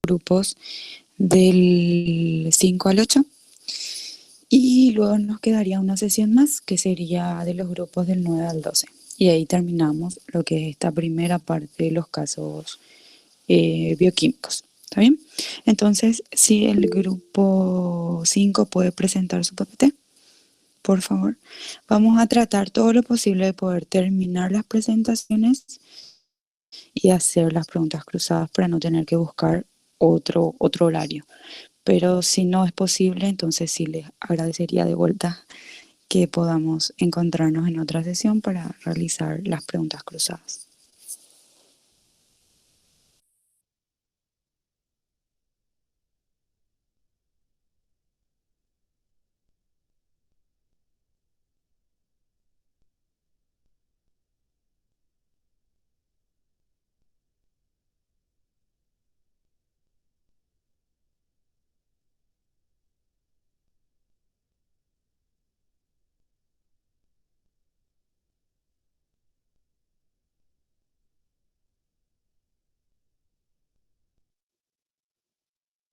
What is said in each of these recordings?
grupos del 5 al 8 y luego nos quedaría una sesión más que sería de los grupos del 9 al 12. Y ahí terminamos lo que es esta primera parte de los casos bioquímicos. ¿Está bien? Entonces, si el grupo 5 puede presentar su PPT, por favor. Vamos a tratar todo lo posible de poder terminar las presentaciones y hacer las preguntas cruzadas para no tener que buscar otro horario. Pero si no es posible, entonces sí les agradecería de vuelta que podamos encontrarnos en otra sesión para realizar las preguntas cruzadas.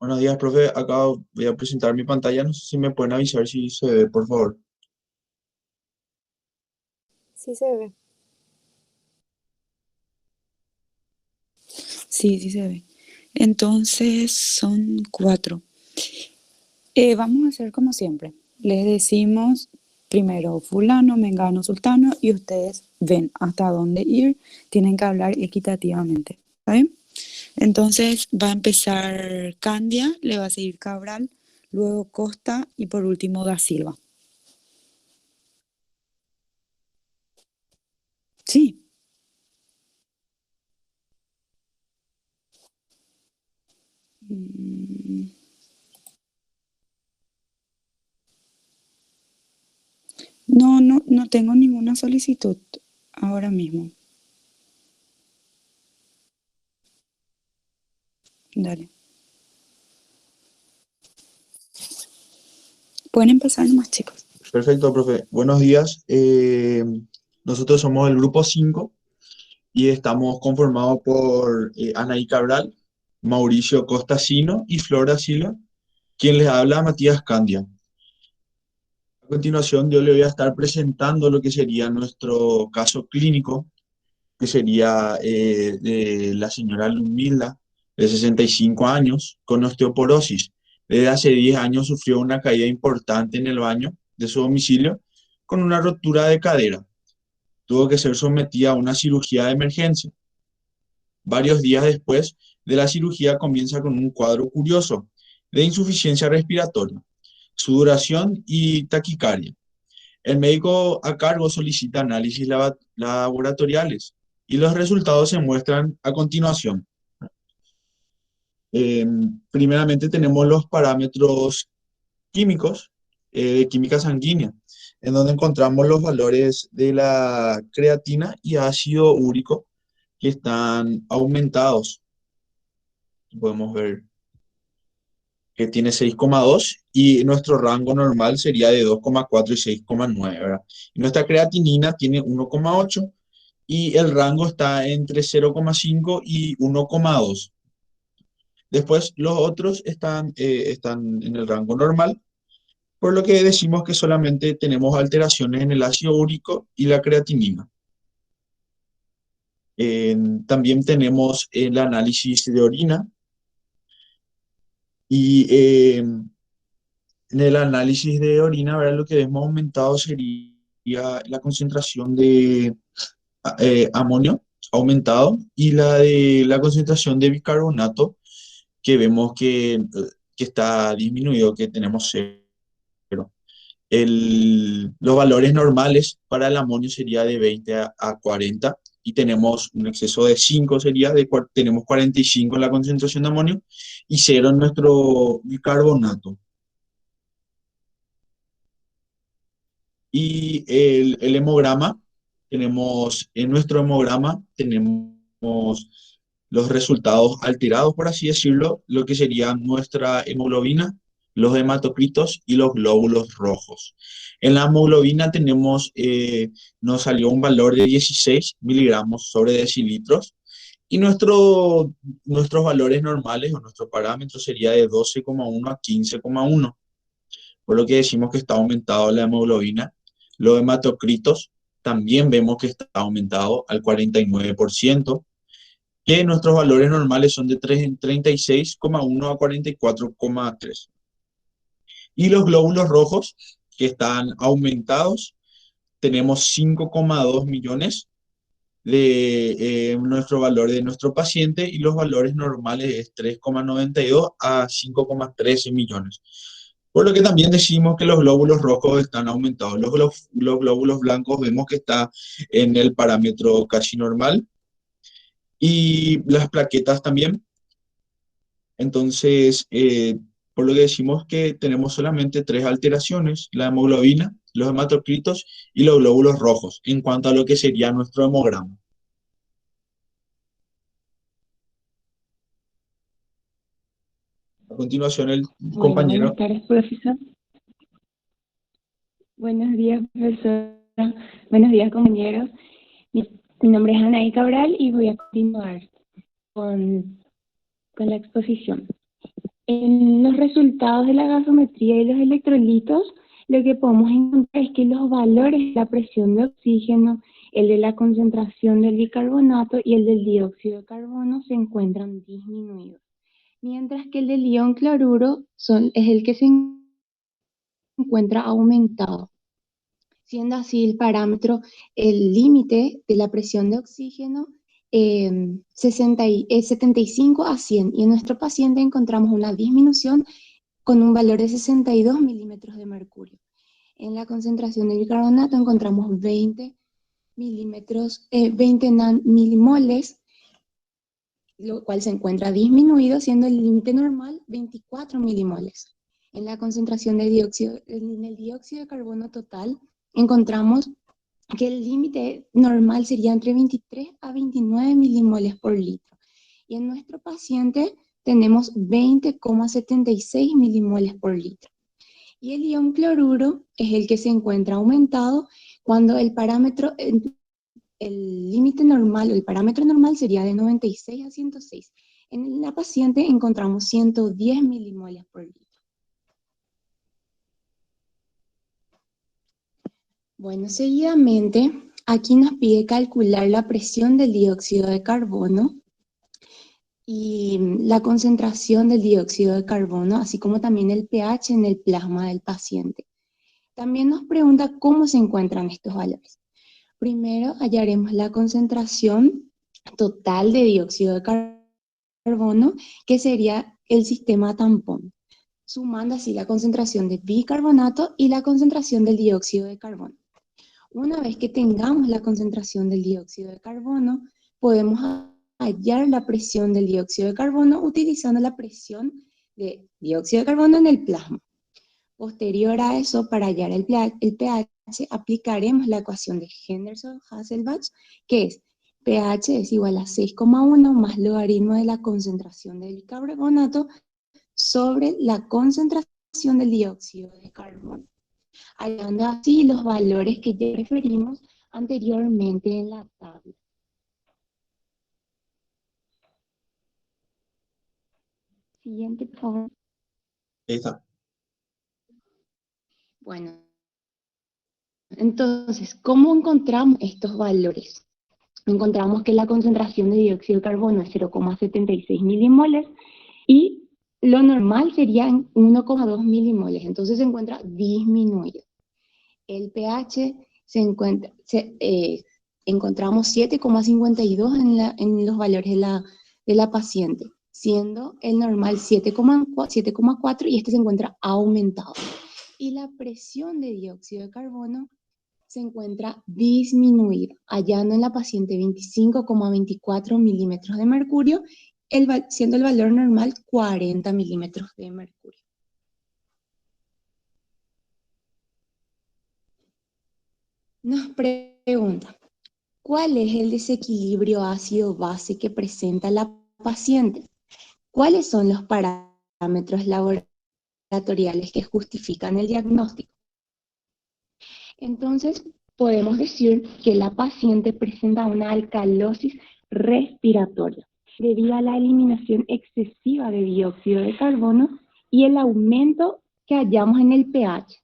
Buenos días, profe. Acá voy a presentar mi pantalla. No sé si me pueden avisar si se ve, por favor. Sí se ve. Sí, sí se ve. Entonces son 4. Vamos a hacer como siempre. Les decimos primero fulano, mengano, sultano y ustedes ven hasta dónde ir. Tienen que hablar equitativamente. ¿Está bien? Entonces va a empezar Candia, le va a seguir Cabral, luego Costa y por último Da Silva. Sí. Mm, No, no, no tengo ninguna solicitud ahora mismo. Dale. Pueden empezar nomás, chicos. Perfecto, profe. Buenos días. Nosotros somos el grupo 5 y estamos conformados por Anaí Cabral, Mauricio Costasino y Flora Silva, quien les habla, Matías Candia. A continuación, yo le voy a estar presentando lo que sería nuestro caso clínico, que sería de la señora Lumilda, de 65 años, con osteoporosis. Desde hace 10 años sufrió una caída importante en el baño de su domicilio con una rotura de cadera. Tuvo que ser sometida a una cirugía de emergencia. Varios días después de la cirugía comienza con un cuadro curioso de insuficiencia respiratoria, sudoración y taquicardia. El médico a cargo solicita análisis laboratoriales y los resultados se muestran a continuación. Eh, Primeramente tenemos los parámetros químicos, de química sanguínea, en donde encontramos los valores de la creatina y ácido úrico que están aumentados. Podemos ver que tiene 6,2 y nuestro rango normal sería de 2,4 y 6,9, ¿verdad? Y nuestra creatinina tiene 1,8 y el rango está entre 0,5 y 1,2. Después los otros están en el rango normal, por lo que decimos que solamente tenemos alteraciones en el ácido úrico y la creatinina. También tenemos el análisis de orina y en el análisis de orina, ¿verdad? Lo que hemos aumentado sería la concentración de amonio aumentado y la de la concentración de bicarbonato que vemos que está disminuido, que tenemos cero. Los valores normales para el amonio sería de 20 a 40 y tenemos un exceso de 5, tenemos 45 en la concentración de amonio y cero en nuestro bicarbonato. Y el hemograma, en nuestro hemograma tenemos los resultados alterados, por así decirlo, lo que sería nuestra hemoglobina, los hematocritos y los glóbulos rojos. En la hemoglobina nos salió un valor de 16 miligramos sobre decilitros Y nuestros valores normales o nuestro parámetro sería de 12,1 a 15,1, por lo que decimos que está aumentado la hemoglobina. Los hematocritos también vemos que está aumentado al 49%, que nuestros valores normales son de 36,1 a 44,3. Y los glóbulos rojos, que están aumentados, tenemos 5,2 millones de nuestro valor de nuestro paciente, y los valores normales es 3,92 a 5,13 millones. Por lo que también decimos que los glóbulos rojos están aumentados. Los glóbulos blancos vemos que está en el parámetro casi normal, y las plaquetas también. Entonces, por lo que decimos que tenemos solamente tres alteraciones: la hemoglobina, los hematocritos y los glóbulos rojos, en cuanto a lo que sería nuestro hemograma. A continuación, el Bueno, buenas compañero. tardes, profesor. Buenos días, profesora. Buenos días, compañeros. Mi nombre es Anaí Cabral y voy a continuar con, con la exposición. En los resultados de la gasometría y los electrolitos, lo que podemos encontrar es que los valores de la presión de oxígeno, el de la concentración del bicarbonato y el del dióxido de carbono se encuentran disminuidos, mientras que el del ion cloruro es el que se encuentra aumentado, siendo así el parámetro, el límite de la presión de oxígeno 75 a 100, y en nuestro paciente encontramos una disminución con un valor de 62 milímetros de mercurio. En la concentración de bicarbonato encontramos 20 milimoles, lo cual se encuentra disminuido, siendo el límite normal 24 milimoles. En la concentración de en el dióxido de carbono total, encontramos que el límite normal sería entre 23 a 29 milimoles por litro. Y en nuestro paciente tenemos 20,76 milimoles por litro. Y el ion cloruro es el que se encuentra aumentado cuando el parámetro, el límite normal o el parámetro normal sería de 96 a 106. En la paciente encontramos 110 milimoles por litro. Bueno, seguidamente, aquí nos pide calcular la presión del dióxido de carbono y la concentración del dióxido de carbono, así como también el pH en el plasma del paciente. También nos pregunta cómo se encuentran estos valores. Primero hallaremos la concentración total de dióxido de carbono, que sería el sistema tampón, sumando así la concentración de bicarbonato y la concentración del dióxido de carbono. Una vez que tengamos la concentración del dióxido de carbono, podemos hallar la presión del dióxido de carbono utilizando la presión de dióxido de carbono en el plasma. Posterior a eso, para hallar el pH, aplicaremos la ecuación de Henderson-Hasselbalch, que es pH es igual a 6,1 más logaritmo de la concentración del bicarbonato sobre la concentración del dióxido de carbono, hallando así los valores que ya referimos anteriormente en la tabla. Siguiente, por favor. Ahí está. Bueno, entonces, ¿cómo encontramos estos valores? Encontramos que la concentración de dióxido de carbono es 0,76 milimoles y lo normal sería 1,2 milimoles, entonces se encuentra disminuido. El pH encontramos 7,52 en los valores de la paciente, siendo el normal 7,4 y este se encuentra aumentado. Y la presión de dióxido de carbono se encuentra disminuida, hallando en la paciente 25,24 milímetros de mercurio, siendo el valor normal 40 milímetros de mercurio. Nos pregunta, ¿cuál es el desequilibrio ácido-base que presenta la paciente? ¿Cuáles son los parámetros laboratoriales que justifican el diagnóstico? Entonces, podemos decir que la paciente presenta una alcalosis respiratorio, debido a la eliminación excesiva de dióxido de carbono y el aumento que hallamos en el pH,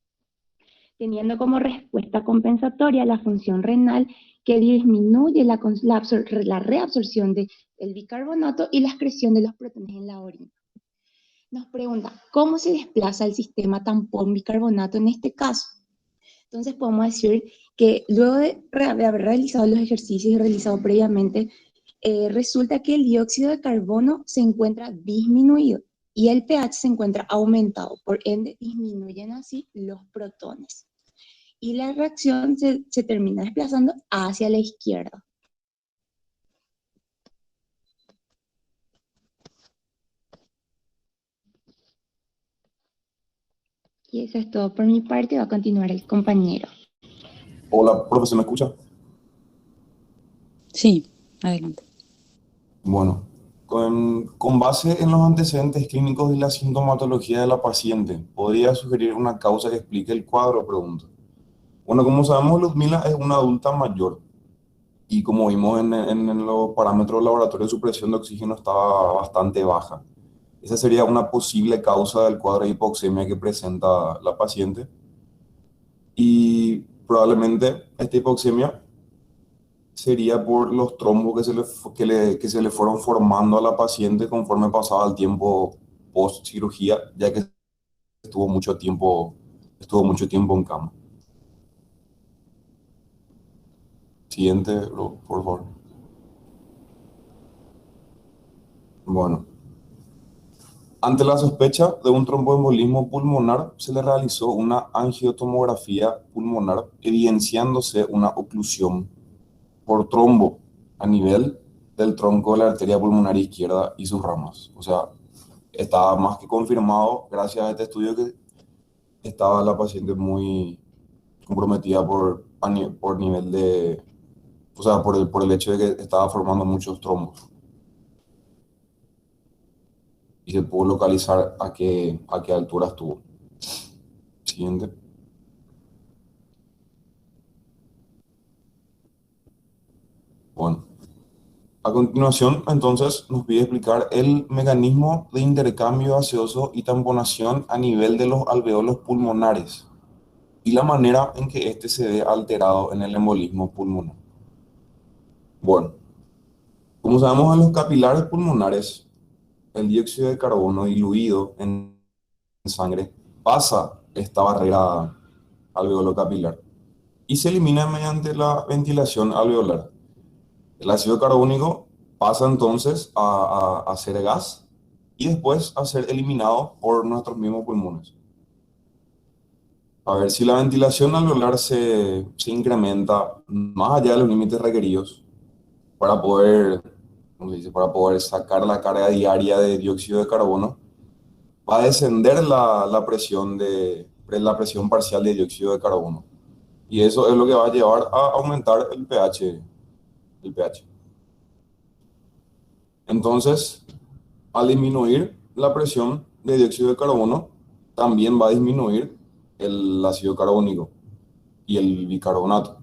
teniendo como respuesta compensatoria la función renal que disminuye la reabsorción del bicarbonato y la excreción de los protones en la orina. Nos pregunta, ¿cómo se desplaza el sistema tampón-bicarbonato en este caso? Entonces podemos decir que luego de haber realizado los ejercicios y realizado previamente, resulta que el dióxido de carbono se encuentra disminuido y el pH se encuentra aumentado, por ende disminuyen así los protones. Y la reacción se termina desplazando hacia la izquierda. Y eso es todo por mi parte, va a continuar el compañero. Hola, profe, ¿se me escucha? Sí, adelante. Bueno, con base en los antecedentes clínicos y la sintomatología de la paciente, ¿podría sugerir una causa que explique el cuadro? Pregunto. Bueno, como sabemos, Luzmila es una adulta mayor y como vimos en los parámetros de laboratorio, su presión de oxígeno estaba bastante baja. Esa sería una posible causa del cuadro de hipoxemia que presenta la paciente y probablemente esta hipoxemia sería por los trombos que se le fueron formando a la paciente conforme pasaba el tiempo post cirugía, ya que estuvo mucho tiempo en cama. Siguiente, por favor. Bueno, ante la sospecha de un tromboembolismo pulmonar, se le realizó una angiotomografía pulmonar, evidenciándose una oclusión por trombo a nivel del tronco de la arteria pulmonar izquierda y sus ramas. O sea, estaba más que confirmado, gracias a este estudio, que estaba la paciente muy comprometida por nivel de, o sea, por el hecho de que estaba formando muchos trombos. Y se pudo localizar a qué altura estuvo. Siguiente. Bueno. A continuación, entonces, nos pide explicar el mecanismo de intercambio gaseoso y tamponación a nivel de los alveolos pulmonares y la manera en que éste se ve alterado en el embolismo pulmonar. Bueno, como sabemos, en los capilares pulmonares, el dióxido de carbono diluido en sangre pasa esta barrera alveolo-capilar y se elimina mediante la ventilación alveolar. El ácido carbónico pasa entonces a ser gas y después a ser eliminado por nuestros mismos pulmones. A ver, si la ventilación alveolar se incrementa más allá de los límites requeridos para poder, ¿cómo se dice?, para poder sacar la carga diaria de dióxido de carbono, va a descender la presión parcial de dióxido de carbono. Y eso es lo que va a llevar a aumentar el pH. Entonces, al disminuir la presión de dióxido de carbono, también va a disminuir el ácido carbónico y el bicarbonato.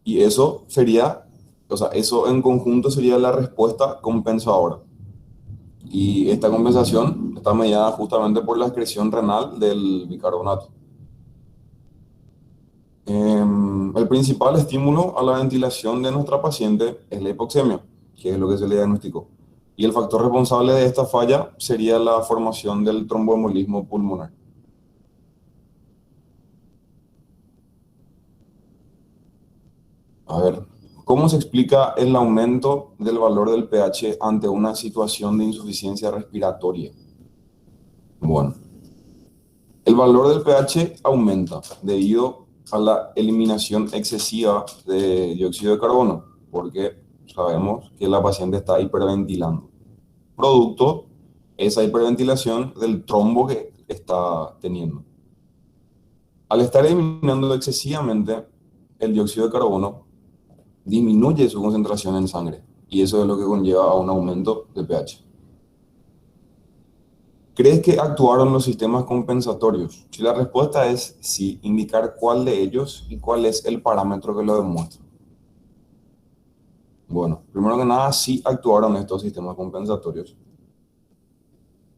Y eso sería, o sea, eso en conjunto sería la respuesta compensadora. Y esta compensación está mediada justamente por la excreción renal del bicarbonato. El principal estímulo a la ventilación de nuestra paciente es la hipoxemia, que es lo que se le diagnosticó. Y el factor responsable de esta falla sería la formación del tromboembolismo pulmonar. A ver, ¿cómo se explica el aumento del valor del pH ante una situación de insuficiencia respiratoria? Bueno, el valor del pH aumenta debido a la eliminación excesiva de dióxido de carbono, porque sabemos que la paciente está hiperventilando. Producto esa hiperventilación del trombo que está teniendo. Al estar eliminando excesivamente el dióxido de carbono, disminuye su concentración en sangre y eso es lo que conlleva a un aumento de pH. ¿Crees que actuaron los sistemas compensatorios? Si la respuesta es sí, indicar cuál de ellos y cuál es el parámetro que lo demuestra. Bueno, primero que nada, sí actuaron estos sistemas compensatorios.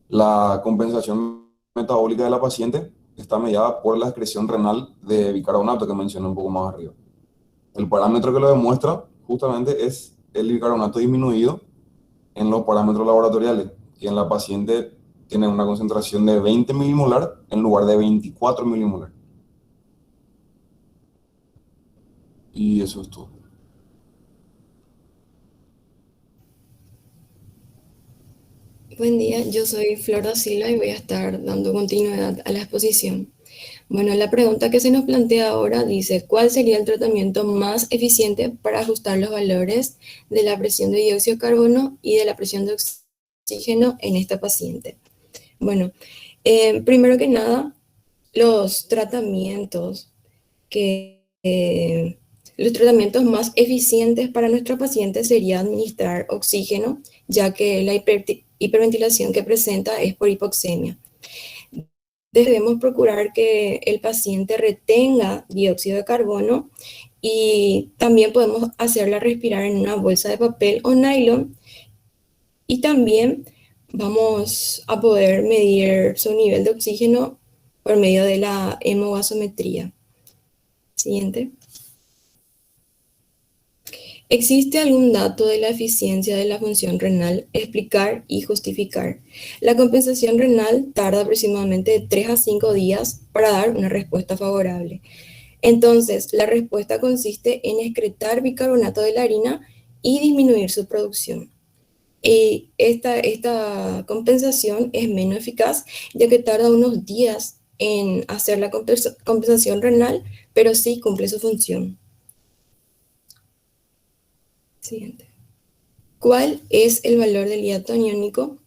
La compensación metabólica de la paciente está mediada por la excreción renal de bicarbonato que mencioné un poco más arriba. El parámetro que lo demuestra justamente es el bicarbonato disminuido en los parámetros laboratoriales, que en la paciente tiene una concentración de 20 milimolar en lugar de 24 milimolar. Y eso es todo. Buen día, yo soy Flor da Silva y voy a estar dando continuidad a la exposición. Bueno, la pregunta que se nos plantea ahora dice, ¿cuál sería el tratamiento más eficiente para ajustar los valores de la presión de dióxido de carbono y de la presión de oxígeno en esta paciente? Bueno, primero que nada, los tratamientos los tratamientos más eficientes para nuestra paciente sería administrar oxígeno, ya que la hiperventilación que presenta es por hipoxemia. Debemos procurar que el paciente retenga dióxido de carbono y también podemos hacerla respirar en una bolsa de papel o nylon y también vamos a poder medir su nivel de oxígeno por medio de la hemogasometría. Siguiente. ¿Existe algún dato de la eficiencia de la función renal? Explicar y justificar. La compensación renal tarda aproximadamente de 3 a 5 días para dar una respuesta favorable. Entonces, la respuesta consiste en excretar bicarbonato de la harina y disminuir su producción. Y esta compensación es menos eficaz, ya que tarda unos días en hacer la compensación renal, pero sí cumple su función. Siguiente. ¿Cuál es el valor del hiato aniónico?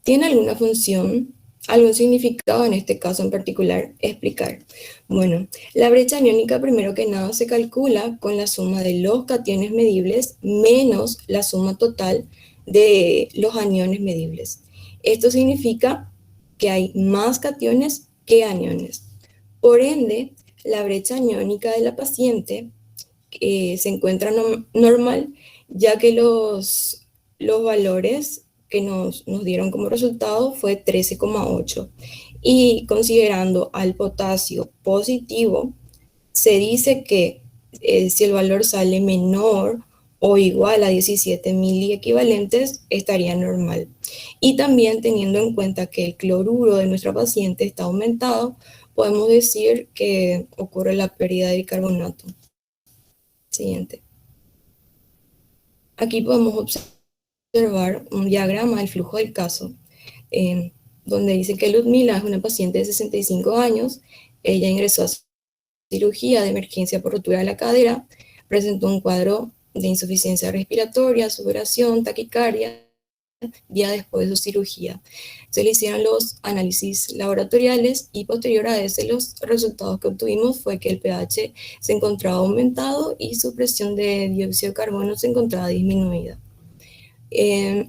¿Tiene alguna función, algún significado en este caso en particular? Explicar. Bueno, la brecha aniónica primero que nada se calcula con la suma de los cationes medibles menos la suma total de los aniones medibles. Esto significa que hay más cationes que aniones. Por ende, la brecha aniónica de la paciente se encuentra normal, ya que los valores que nos dieron como resultado fue 13,8. Y considerando al potasio positivo, se dice que si el valor sale menor o igual a 17 miliequivalentes, estaría normal. Y también teniendo en cuenta que el cloruro de nuestra paciente está aumentado, podemos decir que ocurre la pérdida de bicarbonato. Siguiente. Aquí podemos observar un diagrama del flujo del caso, donde dice que Ludmila es una paciente de 65 años, ella ingresó a cirugía de emergencia por rotura de la cadera, presentó un cuadro de insuficiencia respiratoria, sudoración, taquicardia, día después de su cirugía. Se le hicieron los análisis laboratoriales y posterior a ese los resultados que obtuvimos fue que el pH se encontraba aumentado y su presión de dióxido de carbono se encontraba disminuida.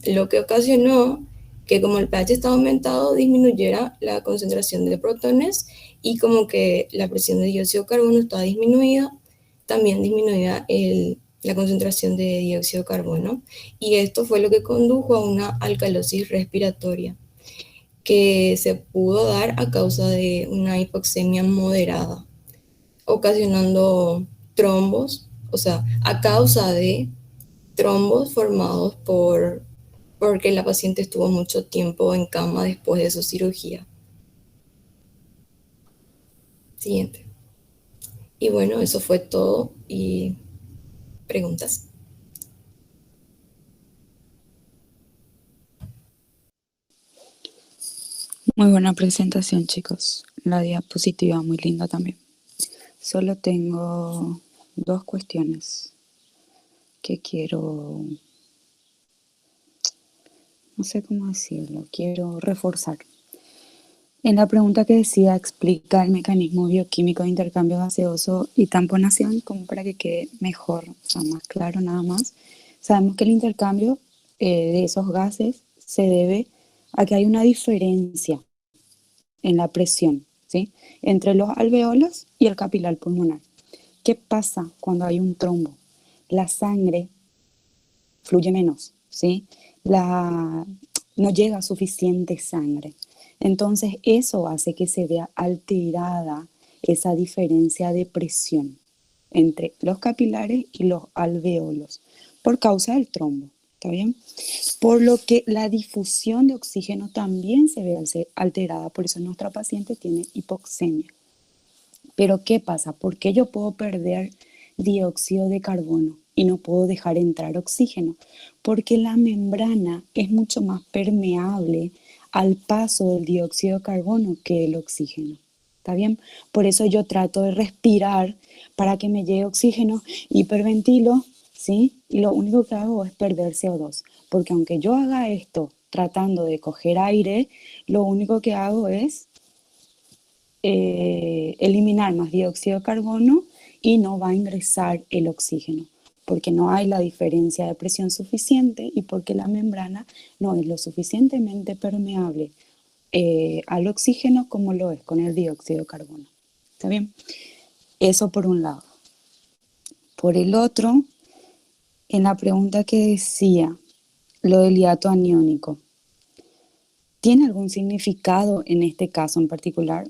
Lo que ocasionó que como el pH estaba aumentado disminuyera la concentración de protones y como que la presión de dióxido de carbono estaba disminuida, también disminuía la concentración de dióxido de carbono, y esto fue lo que condujo a una alcalosis respiratoria que se pudo dar a causa de una hipoxemia moderada, ocasionando trombos, o sea, a causa de trombos formados porque la paciente estuvo mucho tiempo en cama después de su cirugía. Siguiente. Y bueno, eso fue todo. ¿Y preguntas? Muy buena presentación, chicos. La diapositiva muy linda también. Solo tengo dos cuestiones que quiero, no sé cómo decirlo, quiero reforzar. En la pregunta que decía, explica el mecanismo bioquímico de intercambio gaseoso y tamponación, como para que quede mejor, o sea, más claro nada más. Sabemos que el intercambio de esos gases se debe a que hay una diferencia en la presión, ¿sí? Entre los alveolos y el capilar pulmonar. ¿Qué pasa cuando hay un trombo? La sangre fluye menos, ¿sí? La, no llega suficiente sangre. Entonces eso hace que se vea alterada esa diferencia de presión entre los capilares y los alveolos por causa del trombo, ¿está bien? Por lo que la difusión de oxígeno también se ve alterada, por eso nuestra paciente tiene hipoxemia. Pero ¿qué pasa? ¿Por qué yo puedo perder dióxido de carbono y no puedo dejar entrar oxígeno? Porque la membrana es mucho más permeable al paso del dióxido de carbono que el oxígeno. ¿Está bien? Por eso yo trato de respirar para que me llegue oxígeno, hiperventilo, ¿sí? Y lo único que hago es perder CO2. Porque aunque yo haga esto tratando de coger aire, lo único que hago es eliminar más dióxido de carbono y no va a ingresar el oxígeno, porque no hay la diferencia de presión suficiente y porque la membrana no es lo suficientemente permeable al oxígeno como lo es con el dióxido de carbono. ¿Está bien? Eso por un lado. Por el otro, en la pregunta que decía, lo del hiato aniónico, ¿tiene algún significado en este caso en particular?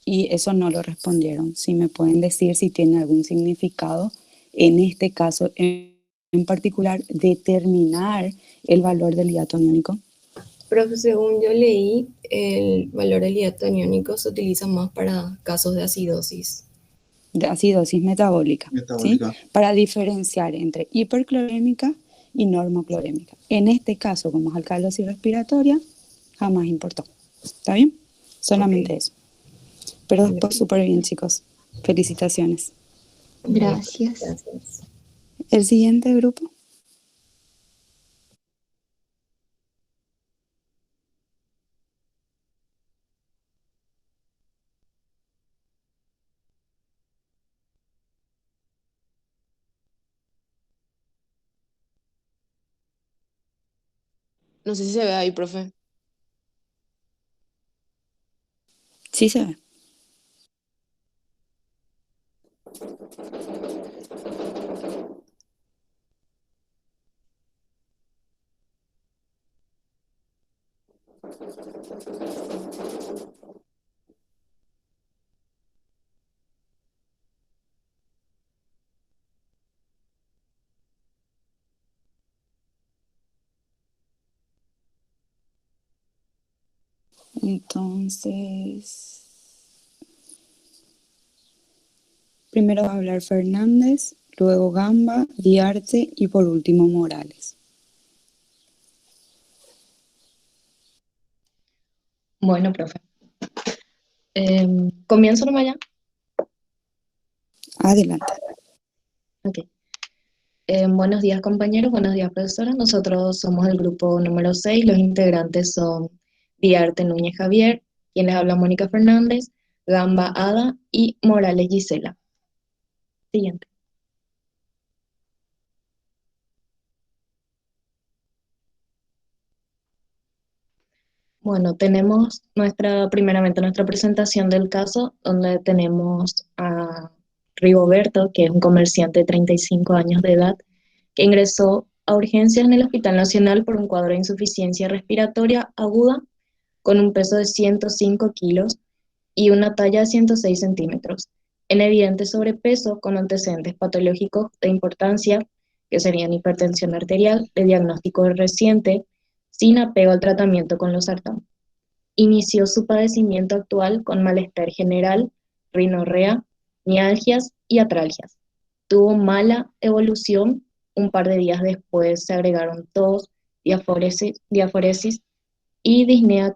Y eso no lo respondieron. Si me pueden decir si tiene algún significado, en este caso en particular, determinar el valor del hiato aniónico. Profe, según yo leí, el valor del hiato aniónico se utiliza más para casos de acidosis. De acidosis metabólica, ¿sí? Metabólica. Para diferenciar entre hiperclorémica y normoclorémica. En este caso, como es alcalosis respiratoria, jamás importó. ¿Está bien? Solamente eso. Pero después súper bien, chicos. Felicitaciones. Gracias. Gracias. El siguiente grupo. No sé si se ve ahí, profe. Sí se ve. Entonces, primero va a hablar Fernández, luego Gamba, Diarte y por último Morales. Bueno, profe. ¿Comienzo nomás ya? Adelante. Ok. Buenos días, compañeros. Buenos días, profesora. Nosotros somos el grupo número 6. Los integrantes son Diarte Núñez Javier, quien les habla Mónica Fernández, Gamba Ada y Morales Gisela. Siguiente. Bueno, tenemos primeramente nuestra presentación del caso, donde tenemos a Rigoberto, que es un comerciante de 35 años de edad, que ingresó a urgencias en el Hospital Nacional por un cuadro de insuficiencia respiratoria aguda con un peso de 105 kilos y una talla de 106 centímetros, en evidente sobrepeso con antecedentes patológicos de importancia, que serían hipertensión arterial, de diagnóstico reciente, sin apego al tratamiento con losartán. Inició su padecimiento actual con malestar general, rinorrea, mialgias y atralgias. Tuvo mala evolución, un par de días después se agregaron tos, diaforesis y disnea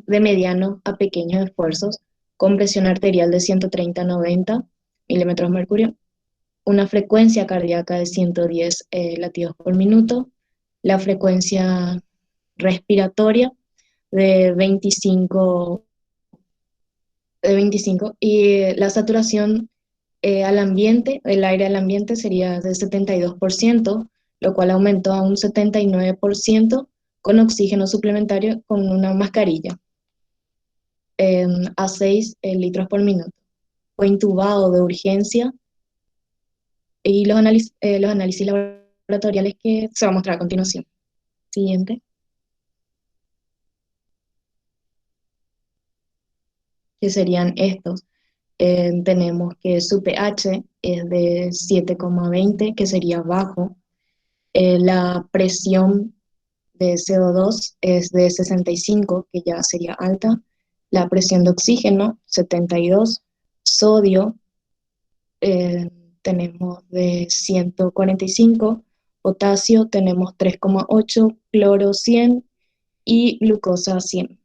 de mediano a pequeños esfuerzos, con presión arterial de 130-90 milímetros mercurio, una frecuencia cardíaca de 110 latidos por minuto, la frecuencia respiratoria de 25, y la saturación al ambiente, el aire al ambiente sería de 72%, lo cual aumentó a un 79% con oxígeno suplementario con una mascarilla a 6 litros por minuto. Fue intubado de urgencia y los análisis laboratorios laboratoriales que se va a mostrar a continuación. Siguiente. Que serían estos. Tenemos que su pH es de 7,20, que sería bajo. La presión de CO2 es de 65, que ya sería alta. La presión de oxígeno, 72. Sodio, tenemos de 145. Potasio, tenemos 3,8. Cloro, 100. Y glucosa, 100.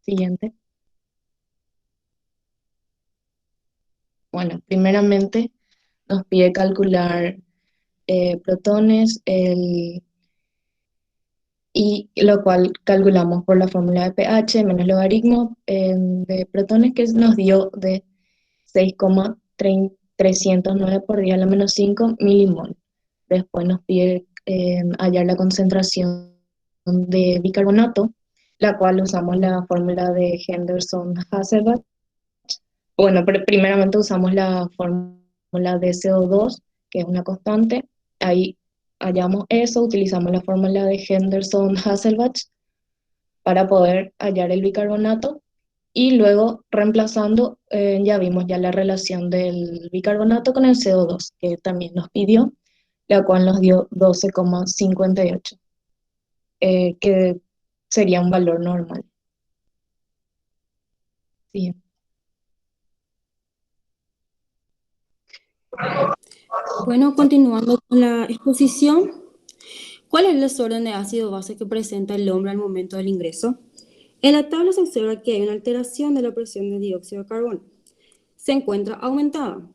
Siguiente. Bueno, primeramente nos pide calcular protones, y lo cual calculamos por la fórmula de pH menos logaritmo de protones, que nos dio de 6,309 por 10 a la menos 5 milimol. Después nos pide hallar la concentración de bicarbonato, la cual usamos la fórmula de Henderson-Hasselbalch. Bueno, primeramente usamos la fórmula de CO2, que es una constante. Ahí hallamos eso, utilizamos la fórmula de Henderson-Hasselbalch para poder hallar el bicarbonato. Y luego, reemplazando, ya vimos ya la relación del bicarbonato con el CO2, que también nos pidió, la cual nos dio 12,58, que sería un valor normal. Sí. Bueno, continuando con la exposición, ¿cuál es el desorden de ácido-base que presenta el hombre al momento del ingreso? En la tabla se observa que hay una alteración de la presión de dióxido de carbono. Se encuentra aumentada.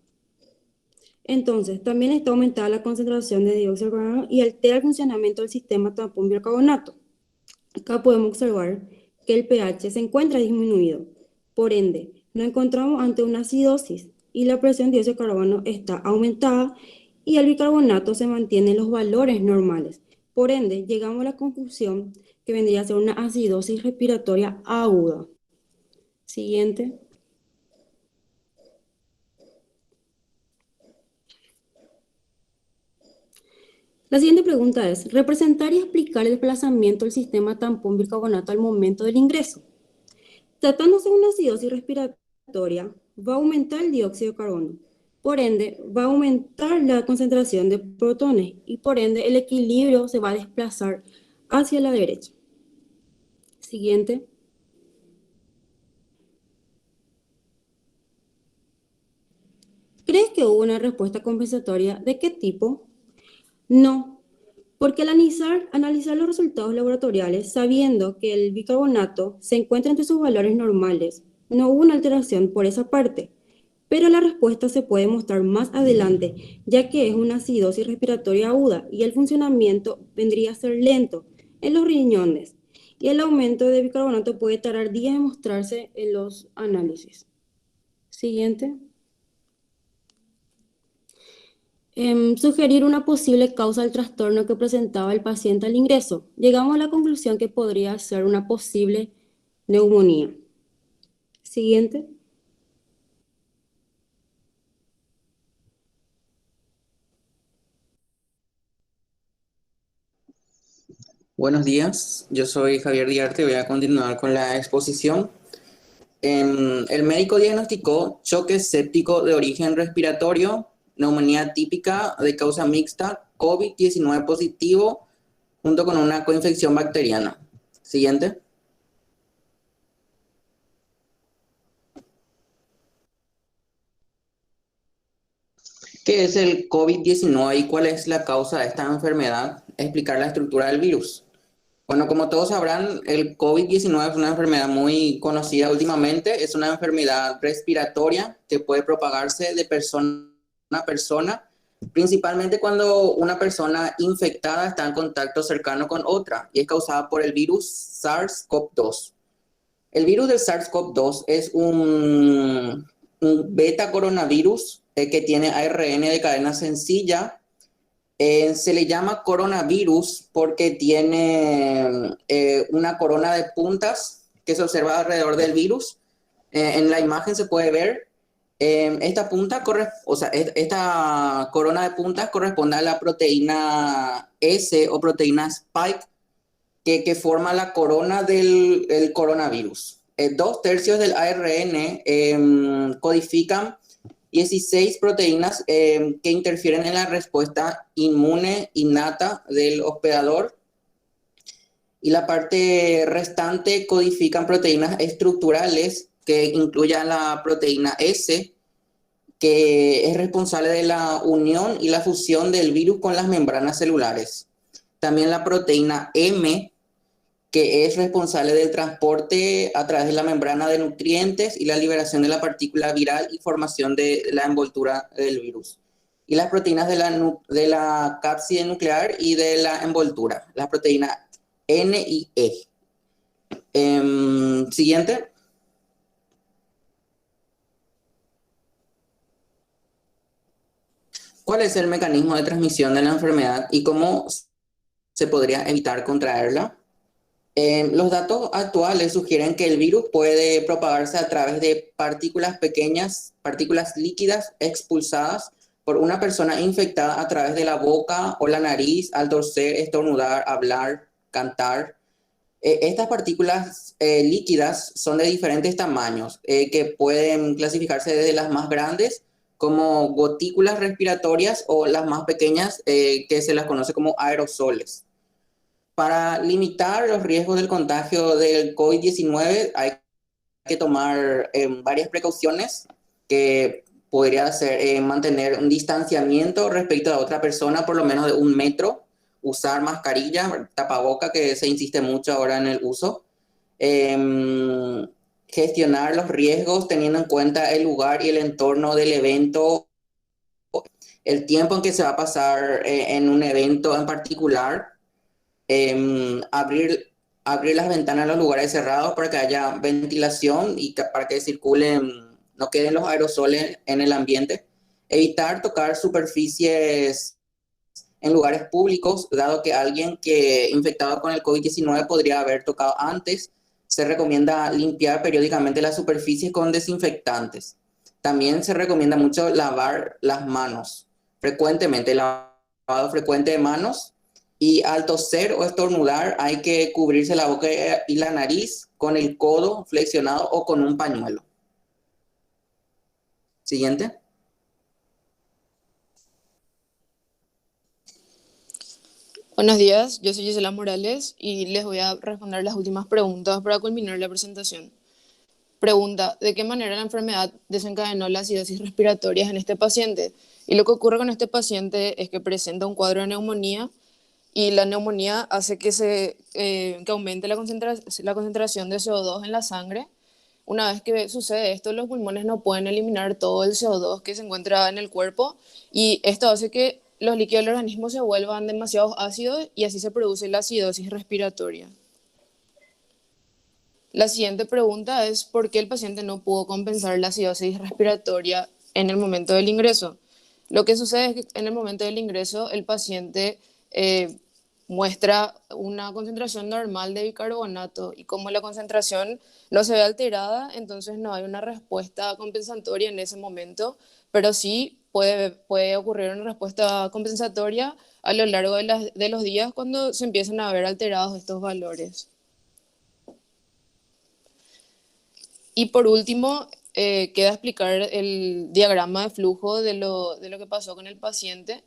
Entonces, también está aumentada la concentración de dióxido de carbono y altera el funcionamiento del sistema tampón-bicarbonato. Acá podemos observar que el pH se encuentra disminuido. Por ende, nos encontramos ante una acidosis y la presión de dióxido de carbono está aumentada y el bicarbonato se mantiene en los valores normales. Por ende, llegamos a la conclusión que vendría a ser una acidosis respiratoria aguda. Siguiente. La siguiente pregunta es, ¿representar y explicar el desplazamiento del sistema tampón bicarbonato al momento del ingreso? Tratándose de una acidosis respiratoria, va a aumentar el dióxido de carbono. Por ende, va a aumentar la concentración de protones y por ende el equilibrio se va a desplazar hacia la derecha. Siguiente. ¿Crees que hubo una respuesta compensatoria? ¿De qué tipo? No, porque al analizar los resultados laboratoriales, sabiendo que el bicarbonato se encuentra entre sus valores normales, no hubo una alteración por esa parte, pero la respuesta se puede mostrar más adelante, ya que es una acidosis respiratoria aguda y el funcionamiento vendría a ser lento en los riñones, y el aumento de bicarbonato puede tardar días en mostrarse en los análisis. Siguiente. Sugerir una posible causa del trastorno que presentaba el paciente al ingreso. Llegamos a la conclusión que podría ser una posible neumonía. Siguiente. Buenos días, yo soy Javier Diarte, voy a continuar con la exposición. El médico diagnosticó choque séptico de origen respiratorio, neumonía típica de causa mixta, COVID-19 positivo, junto con una coinfección bacteriana. Siguiente. ¿Qué es el COVID-19 y cuál es la causa de esta enfermedad? Explicar la estructura del virus. Bueno, como todos sabrán, el COVID-19 es una enfermedad muy conocida últimamente. Es una enfermedad respiratoria que puede propagarse de persona a persona, principalmente cuando una persona infectada está en contacto cercano con otra y es causada por el virus SARS-CoV-2. El virus del SARS-CoV-2 es un beta coronavirus que tiene ARN de cadena sencilla. Se le llama coronavirus porque tiene una corona de puntas que se observa alrededor del virus. En la imagen se puede ver Esta corona de puntas corresponde a la proteína S o proteína Spike que forma la corona del coronavirus. 2/3 del ARN codifican 16 proteínas que interfieren en la respuesta inmune innata del hospedador, y la parte restante codifican proteínas estructurales que incluyen la proteína S, que es responsable de la unión y la fusión del virus con las membranas celulares. También la proteína M, que es responsable del transporte a través de la membrana de nutrientes y la liberación de la partícula viral y formación de la envoltura del virus. Y las proteínas de la cápside nuclear y de la envoltura, la proteína N y E. Siguiente. ¿Cuál es el mecanismo de transmisión de la enfermedad y cómo se podría evitar contraerla? Los datos actuales sugieren que el virus puede propagarse a través de partículas pequeñas, partículas líquidas expulsadas por una persona infectada a través de la boca o la nariz al toser, estornudar, hablar, cantar. Estas partículas líquidas son de diferentes tamaños, que pueden clasificarse desde las más grandes como gotículas respiratorias o las más pequeñas que se las conoce como aerosoles. Para limitar los riesgos del contagio del COVID-19 hay que tomar varias precauciones, que podría ser mantener un distanciamiento respecto a otra persona por lo menos de 1 metro, usar mascarilla, tapaboca, que se insiste mucho ahora en el uso, gestionar los riesgos teniendo en cuenta el lugar y el entorno del evento, el tiempo en que se va a pasar en un evento en particular, abrir las ventanas en los lugares cerrados para que haya ventilación y para que circulen, no queden los aerosoles en el ambiente, evitar tocar superficies en lugares públicos, dado que alguien que infectado con el COVID-19 podría haber tocado antes. Se recomienda limpiar periódicamente las superficies con desinfectantes. También se recomienda mucho lavar las manos frecuentemente, lavado frecuente de manos, y al toser o estornudar hay que cubrirse la boca y la nariz con el codo flexionado o con un pañuelo. Siguiente. Buenos días, yo soy Gisela Morales y les voy a responder las últimas preguntas para culminar la presentación. Pregunta: ¿de qué manera la enfermedad desencadenó las acidosis respiratorias en este paciente? Y lo que ocurre con este paciente es que presenta un cuadro de neumonía, y la neumonía hace que aumente la concentración de CO2 en la sangre. Una vez que sucede esto, los pulmones no pueden eliminar todo el CO2 que se encuentra en el cuerpo, y esto hace que los líquidos del organismo se vuelvan demasiado ácidos y así se produce la acidosis respiratoria. La siguiente pregunta es: ¿por qué el paciente no pudo compensar la acidosis respiratoria en el momento del ingreso? Lo que sucede es que en el momento del ingreso el paciente muestra una concentración normal de bicarbonato, y como la concentración no se ve alterada, entonces no hay una respuesta compensatoria en ese momento, pero sí puede ocurrir una respuesta compensatoria a lo largo de los días cuando se empiezan a ver alterados estos valores. Y por último, queda explicar el diagrama de flujo de lo que pasó con el paciente.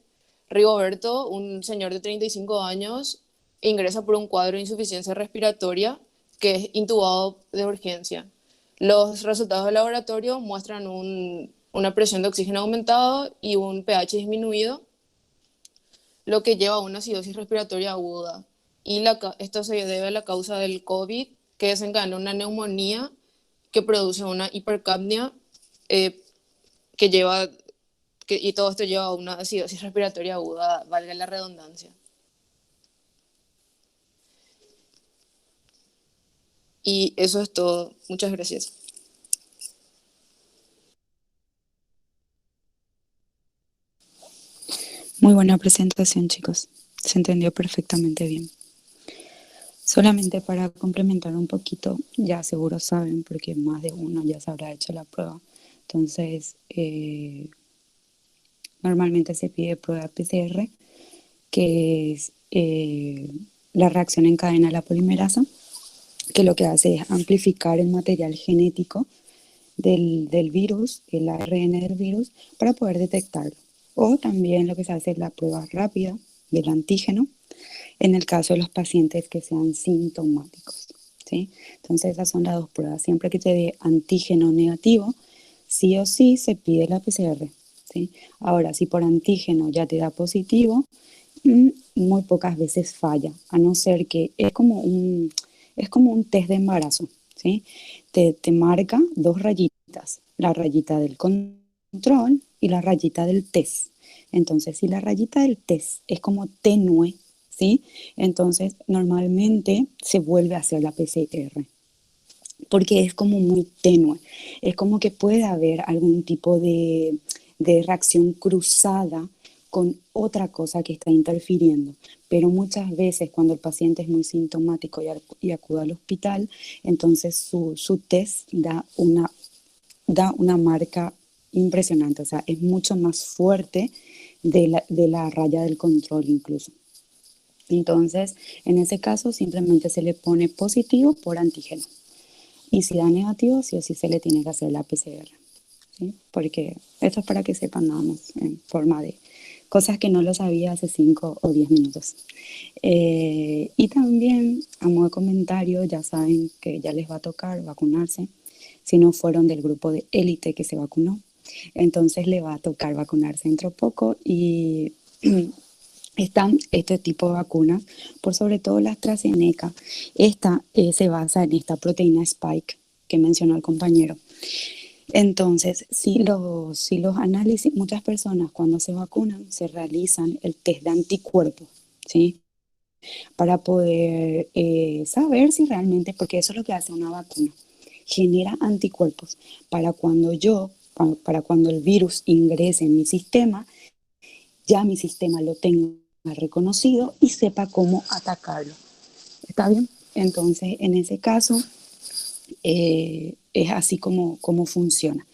Rigoberto, un señor de 35 años, ingresa por un cuadro de insuficiencia respiratoria, que es intubado de urgencia. Los resultados del laboratorio muestran una presión de oxígeno aumentado y un pH disminuido, lo que lleva a una acidosis respiratoria aguda. Y esto se debe a la causa del COVID, que desencadena una neumonía que produce una hipercapnia, y todo esto lleva a una acidosis respiratoria aguda, valga la redundancia. Y eso es todo. Muchas gracias. Muy buena presentación, chicos. Se entendió perfectamente bien. Solamente para complementar un poquito, ya seguro saben, porque más de uno ya se habrá hecho la prueba, Entonces, normalmente se pide prueba PCR, que es la reacción en cadena de la polimerasa, que lo que hace es amplificar el material genético del virus, el ARN del virus, para poder detectarlo. O también lo que se hace es la prueba rápida del antígeno, en el caso de los pacientes que sean sintomáticos, ¿sí? Entonces esas son las dos pruebas. Siempre que te dé antígeno negativo, sí o sí se pide la PCR, ¿sí? Ahora, si por antígeno ya te da positivo, muy pocas veces falla, a no ser que es como un test de embarazo, ¿sí? Te marca dos rayitas, la rayita del control y la rayita del test. Entonces, si la rayita del test es como tenue, ¿sí? Entonces, normalmente se vuelve a hacer la PCR, porque es como muy tenue. Es como que puede haber algún tipo de reacción cruzada con otra cosa que está interfiriendo. Pero muchas veces cuando el paciente es muy sintomático y acude al hospital, entonces su test da una marca impresionante, o sea, es mucho más fuerte de la raya del control incluso. Entonces, en ese caso simplemente se le pone positivo por antígeno. Y si da negativo, sí o sí se le tiene que hacer la PCR, ¿sí? Porque esto es para que sepan nada más, en forma de cosas que no lo sabía hace 5 o 10 minutos. Y también, a modo de comentario, ya saben que ya les va a tocar vacunarse. Si no fueron del grupo de élite que se vacunó, entonces le va a tocar vacunarse dentro de poco. Y están este tipo de vacunas, por sobre todo la AstraZeneca. Esta se basa en esta proteína Spike que mencionó el compañero. Entonces, si los análisis, muchas personas cuando se vacunan se realizan el test de anticuerpos, ¿sí? Para poder saber si realmente, porque eso es lo que hace una vacuna, genera anticuerpos para cuando el virus ingrese en mi sistema, ya mi sistema lo tenga reconocido y sepa cómo atacarlo. ¿Está bien? Entonces, en ese caso, es así como funciona.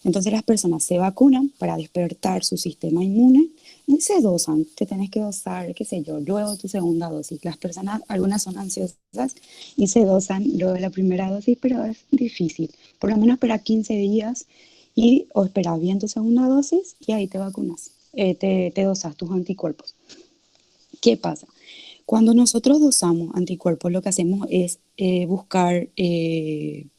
Entonces, las personas se vacunan para despertar su sistema inmune y se dosan. Te tenés que dosar, qué sé yo, luego tu segunda dosis. Las personas, algunas son ansiosas y se dosan luego de la primera dosis, pero es difícil. Por lo menos espera 15 días o espera bien tu segunda dosis y ahí te vacunas. Te dosas tus anticuerpos. ¿Qué pasa? Cuando nosotros dosamos anticuerpos, lo que hacemos es buscar, en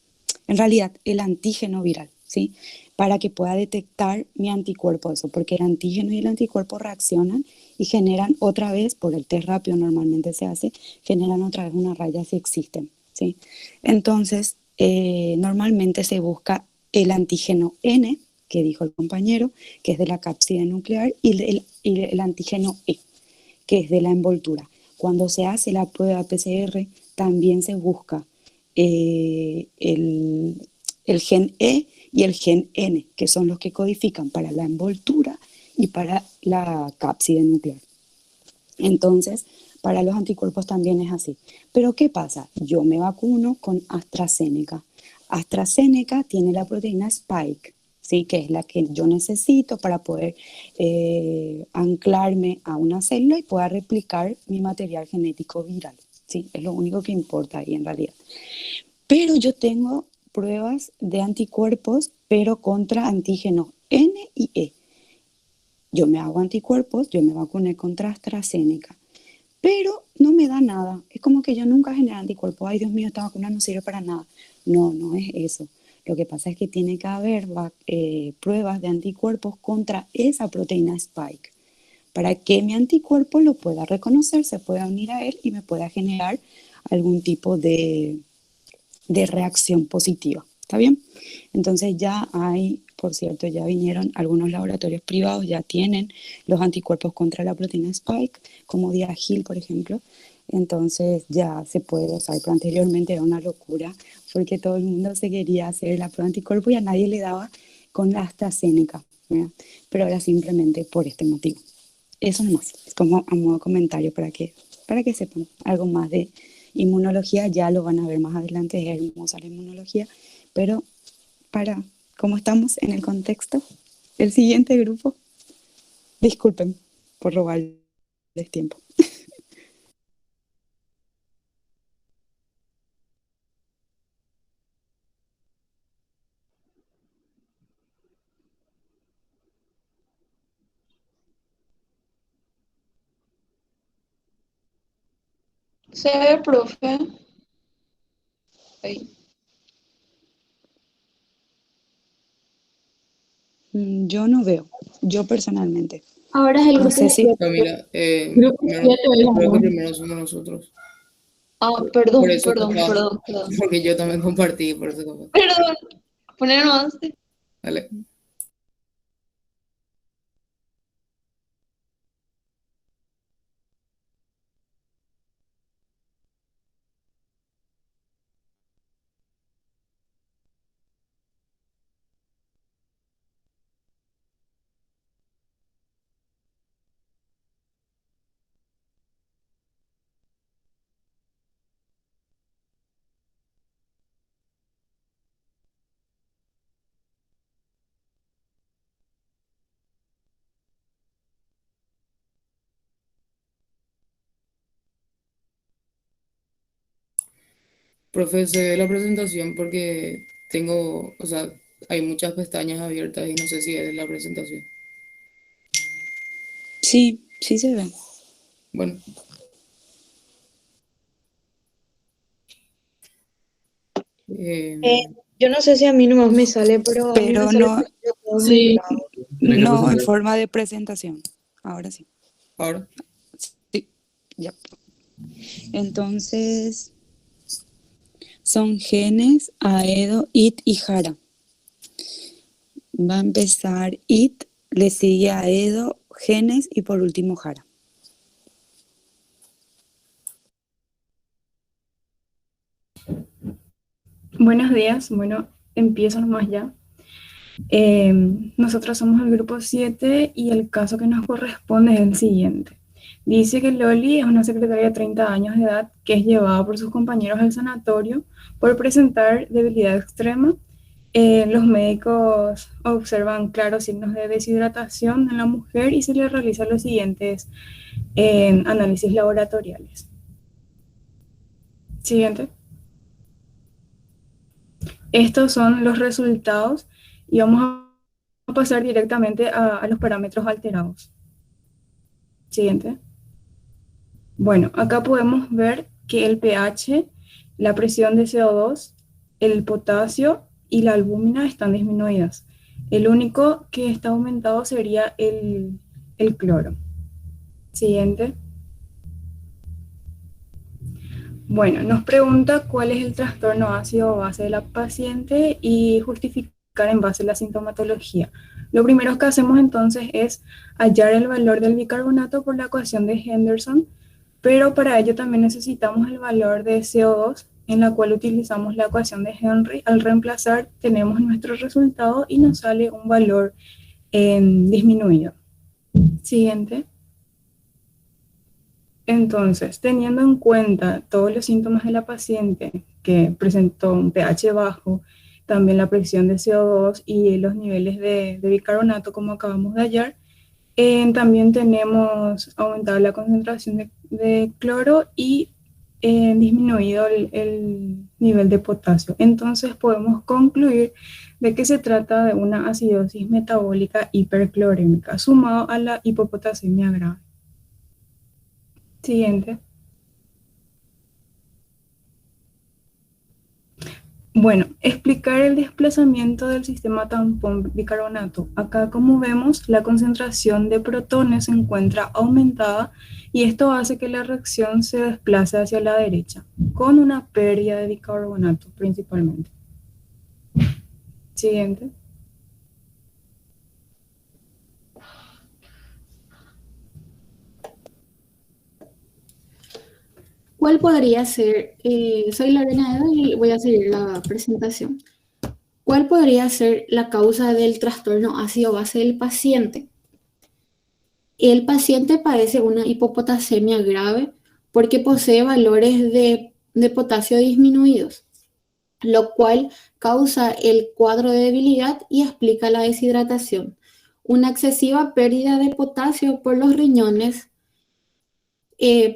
realidad, el antígeno viral, ¿sí? Para que pueda detectar mi anticuerpo, eso, porque el antígeno y el anticuerpo reaccionan y generan otra vez, por el test rápido normalmente se hace, generan otra vez una raya si existen, ¿sí? Entonces, normalmente se busca el antígeno N, que dijo el compañero, que es de la cápside nuclear, y el antígeno E, que es de la envoltura. Cuando se hace la prueba PCR, también se busca el gen E y el gen N, que son los que codifican para la envoltura y para la cápside nuclear. Entonces, para los anticuerpos también es así. Pero ¿qué pasa? Yo me vacuno con AstraZeneca. AstraZeneca tiene la proteína Spike, ¿sí? Que es la que yo necesito para poder anclarme a una célula y pueda replicar mi material genético viral, ¿sí? Es lo único que importa ahí en realidad. Pero yo tengo pruebas de anticuerpos, pero contra antígenos N y E. Yo me hago anticuerpos, yo me vacuné contra AstraZeneca, pero no me da nada. Es como que yo nunca generé anticuerpos. Ay, Dios mío, esta vacuna no sirve para nada. No, no es eso. Lo que pasa es que tiene que haber pruebas de anticuerpos contra esa proteína Spike para que mi anticuerpo lo pueda reconocer, se pueda unir a él y me pueda generar algún tipo de reacción positiva. ¿Está bien? Entonces ya hay, por cierto, ya vinieron algunos laboratorios privados, ya tienen los anticuerpos contra la proteína Spike, como Diagil, por ejemplo. Entonces ya se puede usar, pero anteriormente era una locura porque todo el mundo se quería hacer la prueba de anticuerpos y a nadie le daba con la AstraZeneca, ¿verdad? Pero era simplemente por este motivo. Eso nomás, es como a modo de comentario para que sepan algo más de inmunología. Ya lo van a ver más adelante, es hermosa la inmunología, pero para ¿Cómo estamos en el contexto? El siguiente grupo, disculpen por robarles tiempo. Se ve, profe. Ahí. Yo no veo, yo personalmente. Ahora es el No grupo sé si, 7. Camila, Grupo primero, 7 yo creo que es primero somos nosotros. Ah, Por perdón, eso perdón, capaz, perdón, perdón. porque yo también compartí, por eso capaz. Perdón. Poner más. Dale. Profe, se ve la presentación porque tengo, o sea, hay muchas pestañas abiertas y no sé si es la presentación. sí, sí se ve. Bueno, Eh, eh, yo no sé si a mí nomás me sale, pero a mí me Pero sale no, que yo todo Sí, mezclado. Tiene que no en presentar. forma de presentación. Ahora sí. ahora, Sí, ya. Entonces, son genes, Aedo, It y Jara. Va a empezar It, le sigue Aedo, genes y por último Jara. Buenos días, bueno, empiezo nomás ya. Nosotros somos el grupo 7 y el caso que nos corresponde es el siguiente. Dice que Loli es una secretaria de 30 años de edad que es llevada por sus compañeros al sanatorio por presentar debilidad extrema. Los médicos observan claros signos de deshidratación en la mujer y se le realizan los siguientes análisis laboratoriales. Siguiente. Estos son los resultados y vamos a pasar directamente a los parámetros alterados. Siguiente. Bueno, acá podemos ver que el pH, la presión de CO2, el potasio y la albúmina están disminuidas. El único que está aumentado sería el cloro. Siguiente. Bueno, nos pregunta cuál es el trastorno ácido base de la paciente y justificar en base a la sintomatología. Lo primero que hacemos entonces es hallar el valor del bicarbonato por la ecuación de Henderson, pero para ello también necesitamos el valor de CO2, en la cual utilizamos la ecuación de Henry. Al reemplazar tenemos nuestro resultado y nos sale un valor disminuido. Siguiente. Entonces, teniendo en cuenta todos los síntomas de la paciente que presentó un pH bajo, también la presión de CO2 y los niveles de bicarbonato, como acabamos de hallar, también tenemos aumentada la concentración de cloro y disminuido el nivel de potasio. Entonces, podemos concluir de que se trata de una acidosis metabólica hiperclorémica, sumado a la hipopotasemia grave. Siguiente. Bueno, explicar el desplazamiento del sistema tampón bicarbonato. Acá, como vemos, la concentración de protones se encuentra aumentada y esto hace que la reacción se desplace hacia la derecha, con una pérdida de bicarbonato principalmente. Siguiente. ¿cuál podría ser? Soy Lorena Edo y voy a seguir la presentación. ¿Cuál podría ser la causa del trastorno ácido base del paciente? El paciente padece una hipopotasemia grave porque posee valores de potasio disminuidos. lo cual causa el cuadro de debilidad y explica la deshidratación. Una excesiva pérdida de potasio por los riñones.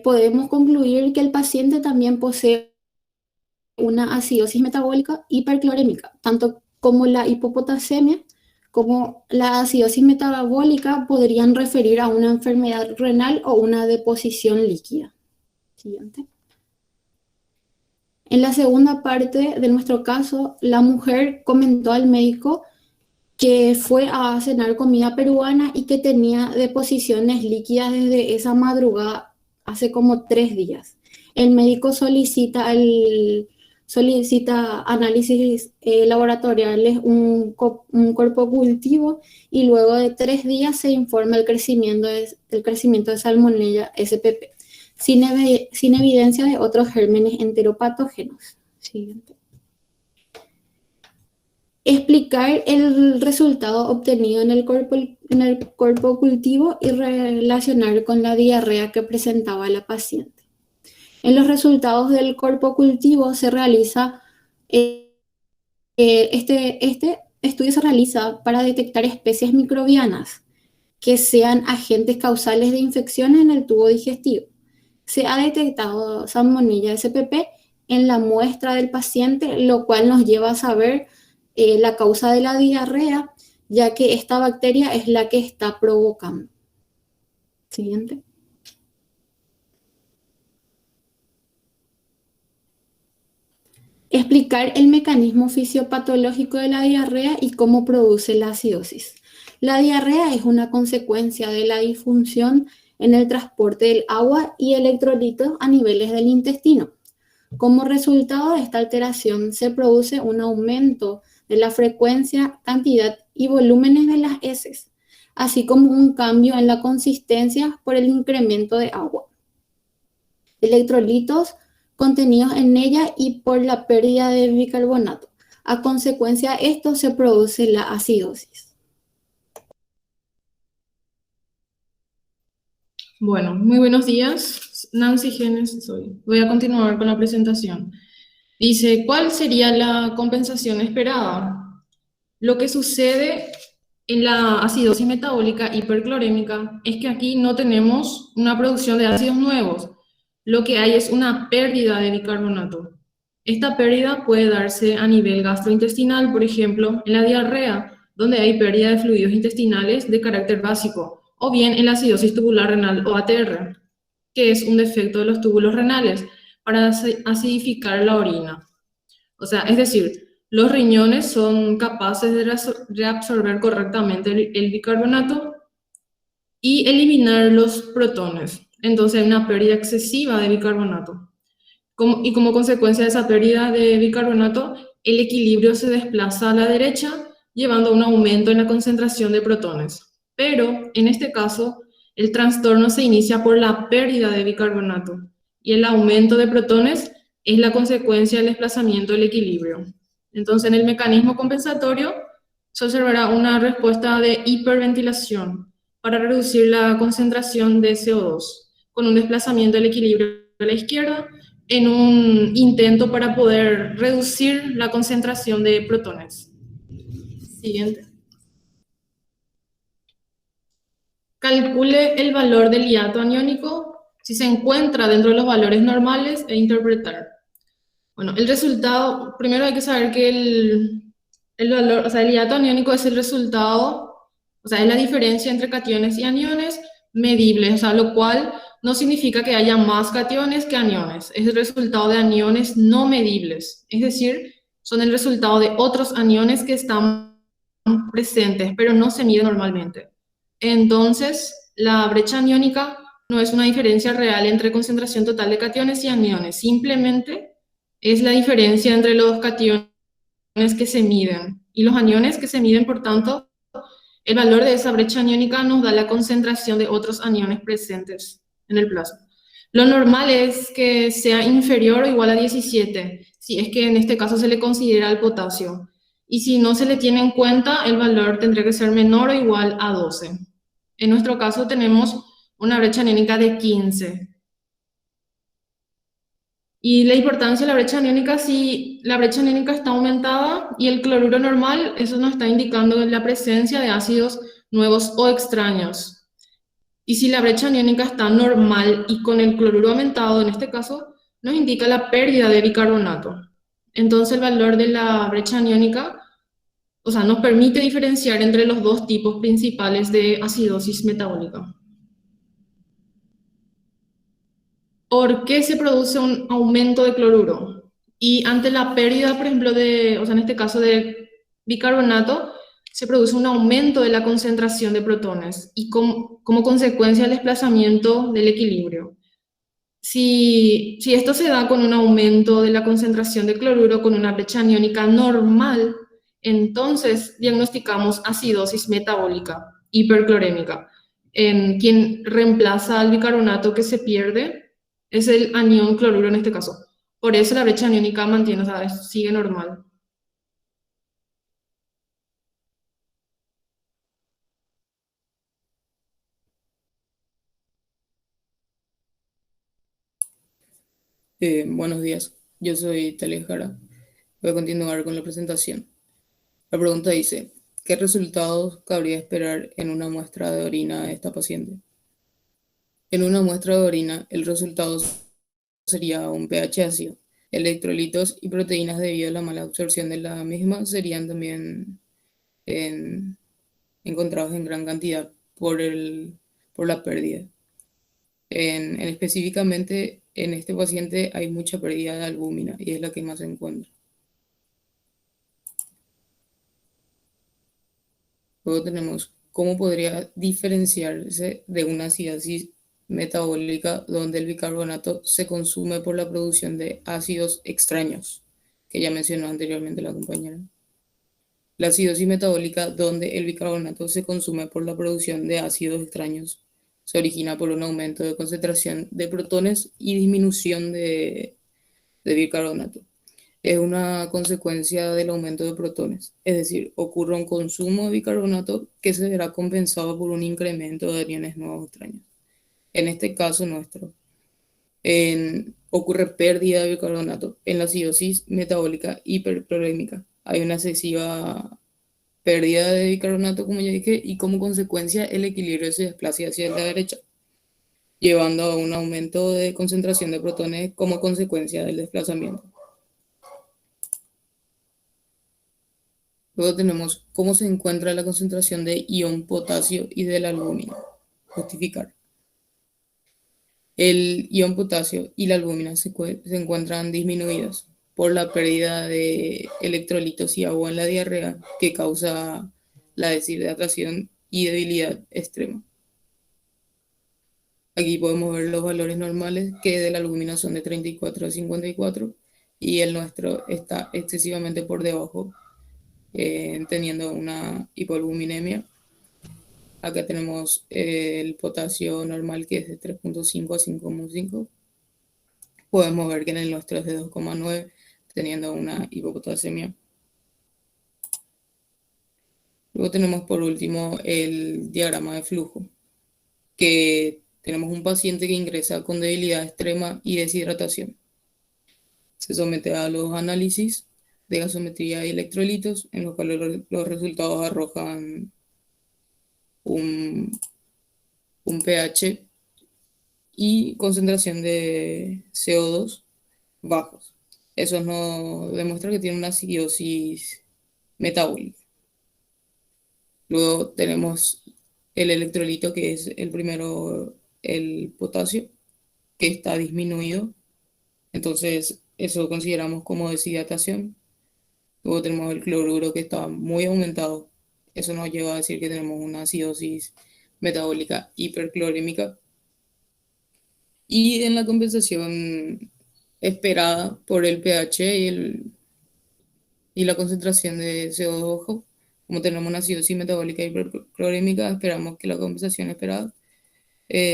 Podemos concluir que el paciente también posee una acidosis metabólica hiperclorémica, tanto como la hipopotasemia como la acidosis metabólica podrían referir a una enfermedad renal o una deposición líquida. Siguiente. En la segunda parte de nuestro caso, la mujer comentó al médico que fue a cenar comida peruana y que tenía deposiciones líquidas desde esa madrugada, hace como 3 días. El médico solicita análisis laboratoriales, un cuerpo cultivo, y luego de 3 días se informa el crecimiento de Salmonella spp, sin evidencia de otros gérmenes enteropatógenos. Siguiente. Explicar el resultado obtenido en el cuerpo cultivo y relacionar con la diarrea que presentaba la paciente. En los resultados del cuerpo cultivo se realiza, este estudio se realiza para detectar especies microbianas que sean agentes causales de infecciones en el tubo digestivo. Se ha detectado Salmonella spp en la muestra del paciente, lo cual nos lleva a saber la causa de la diarrea, ya que esta bacteria es la que está provocando. Siguiente. Explicar el mecanismo fisiopatológico de la diarrea y cómo produce la acidosis. La diarrea es una consecuencia de la disfunción en el transporte del agua y electrolitos a niveles del intestino. Como resultado de esta alteración se produce un aumento de la frecuencia, cantidad y volúmenes de las heces, así como un cambio en la consistencia por el incremento de agua, electrolitos contenidos en ella y por la pérdida de bicarbonato. A consecuencia de esto se produce la acidosis. Bueno, muy buenos días. Nancy Genes soy. Voy a continuar con la presentación. Dice, ¿cuál sería la compensación esperada? Lo que sucede en la acidosis metabólica hiperclorémica es que aquí no tenemos una producción de ácidos nuevos. Lo que hay es una pérdida de bicarbonato. Esta pérdida puede darse a nivel gastrointestinal, por ejemplo, en la diarrea, donde hay pérdida de fluidos intestinales de carácter básico, o bien en la acidosis tubular renal o ATR, que es un defecto de los túbulos renales para acidificar la orina. O sea, es decir, los riñones son capaces de reabsorber correctamente el bicarbonato y eliminar los protones. Entonces hay una pérdida excesiva de bicarbonato. Y como consecuencia de esa pérdida de bicarbonato, el equilibrio se desplaza a la derecha, llevando a un aumento en la concentración de protones. Pero, en este caso, el trastorno se inicia por la pérdida de bicarbonato, y el aumento de protones es la consecuencia del desplazamiento del equilibrio. Entonces, en el mecanismo compensatorio, se observará una respuesta de hiperventilación para reducir la concentración de CO2, con un desplazamiento del equilibrio a la izquierda, en un intento para poder reducir la concentración de protones. Siguiente. Calcule el valor del hiato aniónico si se encuentra dentro de los valores normales e interpretar. Bueno, el resultado, primero hay que saber que el valor, o sea, el hiato aniónico es el resultado, o sea, es la diferencia entre cationes y aniones medibles, o sea, lo cual no significa que haya más cationes que aniones, es el resultado de aniones no medibles, es decir, son el resultado de otros aniones que están presentes, pero no se miden normalmente. Entonces, la brecha aniónica no es una diferencia real entre concentración total de cationes y aniones, simplemente es la diferencia entre los cationes que se miden y los aniones que se miden. Por tanto, el valor de esa brecha aniónica nos da la concentración de otros aniones presentes en el plasma. Lo normal es que sea inferior o igual a 17, si es que en este caso se le considera el potasio. Y si no se le tiene en cuenta, el valor tendría que ser menor o igual a 12. En nuestro caso tenemos una brecha aniónica de 15. Y la importancia de la brecha aniónica, si la brecha aniónica está aumentada y el cloruro normal, eso nos está indicando la presencia de ácidos nuevos o extraños. Y si la brecha aniónica está normal y con el cloruro aumentado, en este caso, nos indica la pérdida de bicarbonato. Entonces el valor de la brecha aniónica, o sea, nos permite diferenciar entre los dos tipos principales de acidosis metabólica. ¿Por qué se produce un aumento de cloruro? Y ante la pérdida, por ejemplo, o sea, en este caso de bicarbonato, se produce un aumento de la concentración de protones y como consecuencia el desplazamiento del equilibrio. Si esto se da con un aumento de la concentración de cloruro con una brecha aniónica normal, entonces diagnosticamos acidosis metabólica hiperclorémica. En quien reemplaza al bicarbonato que se pierde es el anión cloruro en este caso. Por eso la brecha aniónica mantiene, o sea, sigue normal. Buenos días, yo soy Talia Jara. Voy a continuar con la presentación. La pregunta dice, ¿qué resultados cabría esperar en una muestra de orina de esta paciente? En una muestra de orina, el resultado sería un pH ácido. Electrolitos y proteínas debido a la mala absorción de la misma serían también encontrados en gran cantidad por la pérdida. Específicamente en este paciente hay mucha pérdida de albúmina y es la que más se encuentra. Luego tenemos cómo podría diferenciarse de una acidosis metabólica donde el bicarbonato se consume por la producción de ácidos extraños, que ya mencionó anteriormente la compañera. La acidosis metabólica donde el bicarbonato se consume por la producción de ácidos extraños se origina por un aumento de concentración de protones y disminución de bicarbonato. Es una consecuencia del aumento de protones, es decir, ocurre un consumo de bicarbonato que se verá compensado por un incremento de aniones nuevos extraños. En este caso nuestro, ocurre pérdida de bicarbonato en la acidosis metabólica hiperclorémica. Hay una excesiva pérdida de bicarbonato, como ya dije, y como consecuencia el equilibrio se desplaza hacia la derecha, llevando a un aumento de concentración de protones como consecuencia del desplazamiento. Luego tenemos cómo se encuentra la concentración de ion potasio y del albúmina. Justificar. El ion potasio y la albúmina se encuentran disminuidos por la pérdida de electrolitos y agua en la diarrea que causa la deshidratación y debilidad extrema. Aquí podemos ver los valores normales que de la albúmina son de 34 a 54 y el nuestro está excesivamente por debajo, teniendo una hipoalbuminemia. Acá tenemos el potasio normal que es de 3.5 a 5.5. Podemos ver que en el nuestro es de 2.9, teniendo una hipopotasemia. Luego tenemos por último el diagrama de flujo, que tenemos un paciente que ingresa con debilidad extrema y deshidratación. Se somete a los análisis de gasometría y electrolitos, en los cuales los resultados arrojan un pH y concentración de CO2 bajos. Eso nos demuestra que tiene una acidosis metabólica. Luego tenemos el electrolito, que es el primero, el potasio, que está disminuido. Entonces, eso consideramos como deshidratación. Luego tenemos el cloruro, que está muy aumentado. Eso nos lleva a decir que tenemos una acidosis metabólica hiperclorémica. Y en la compensación esperada por el pH y la concentración de CO2 bajo, como tenemos una acidosis metabólica hiperclorémica, esperamos que la compensación esperada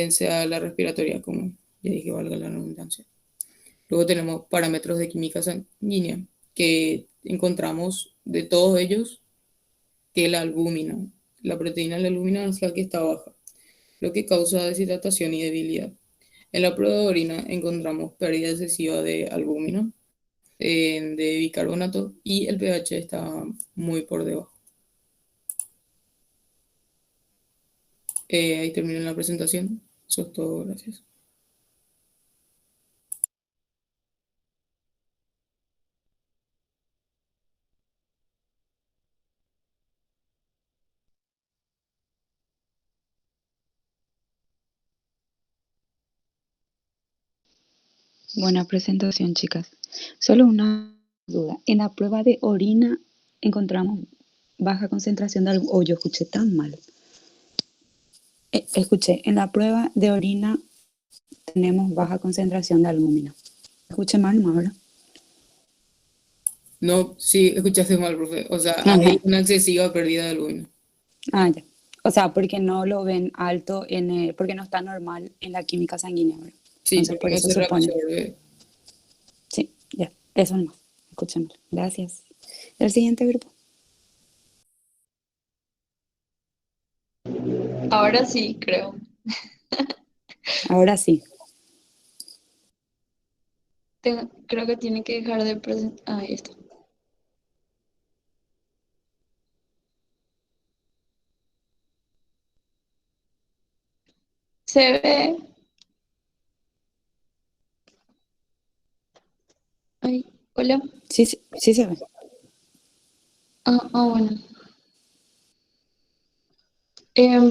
sea la respiratoria, como ya dije, valga la redundancia. Luego tenemos parámetros de química sanguínea, que encontramos de todos ellos que la albúmina, la proteína de la albúmina es la que está baja, lo que causa deshidratación y debilidad. En la prueba de orina encontramos pérdida excesiva de albúmina, de bicarbonato y el pH está muy por debajo. Ahí termino la presentación. Eso es todo, gracias. Buena presentación, chicas. Solo una duda. En la prueba de orina encontramos baja concentración de algo. Oh, yo escuché tan mal. Escuché, en la prueba de orina tenemos baja concentración de albúmina. Escuché mal, ¿no? ¿Verdad? No, sí, escuchaste mal, profe. O sea, Ajá. hay una excesiva pérdida de albúmina. Ah, ya. O sea, porque no lo ven alto porque no está normal en la química sanguínea, ¿verdad? Sí, Entonces, porque por no eso se se pone. reabsorbe. Sí, ya. Eso nomás. Escuché mal. Gracias. El siguiente grupo. Ahora sí, creo. Ahora sí. Creo que tiene que dejar de presentar. Ahí está. Se ve. Ay, hola. Sí, sí, sí se ve. Bueno.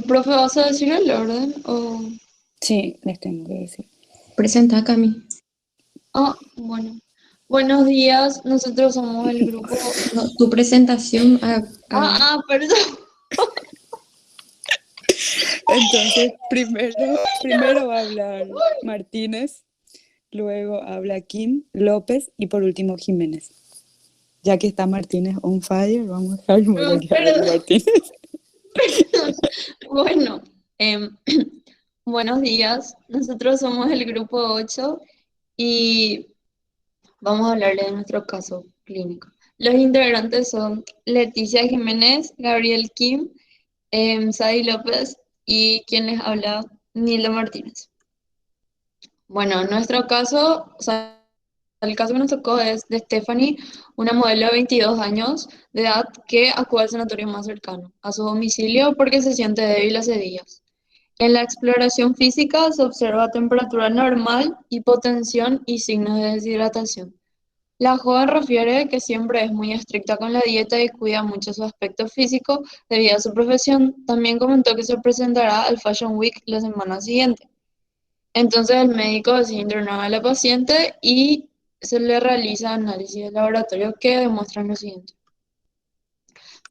Profe, ¿vas a decir el orden? Sí, les tengo que decir. Presenta, Cami. Bueno. Buenos días, nosotros somos el grupo. No, tu presentación. Perdón. Entonces, primero va a hablar Martínez, luego habla Kim, López y por último Jiménez. Ya que está Martínez on fire, vamos a dejar primero que hable Perdón. Martínez. Bueno, buenos días, nosotros somos el grupo 8 y vamos a hablarle de nuestro caso clínico. Los integrantes son Leticia Jiménez, Gabriel Kim, Sadi López y quien les habla, Nilda Martínez. Bueno, en nuestro caso, o sea, el caso que nos tocó es de Stephanie, una modelo de 22 años de edad que acude al sanatorio más cercano a su domicilio porque se siente débil hace días. En la exploración física se observa temperatura normal, hipotensión y signos de deshidratación. La joven refiere que siempre es muy estricta con la dieta y cuida mucho su aspecto físico debido a su profesión. También comentó que se presentará al Fashion Week la semana siguiente. Entonces el médico decide internar a la paciente y se le realiza análisis de laboratorio que demuestran lo siguiente.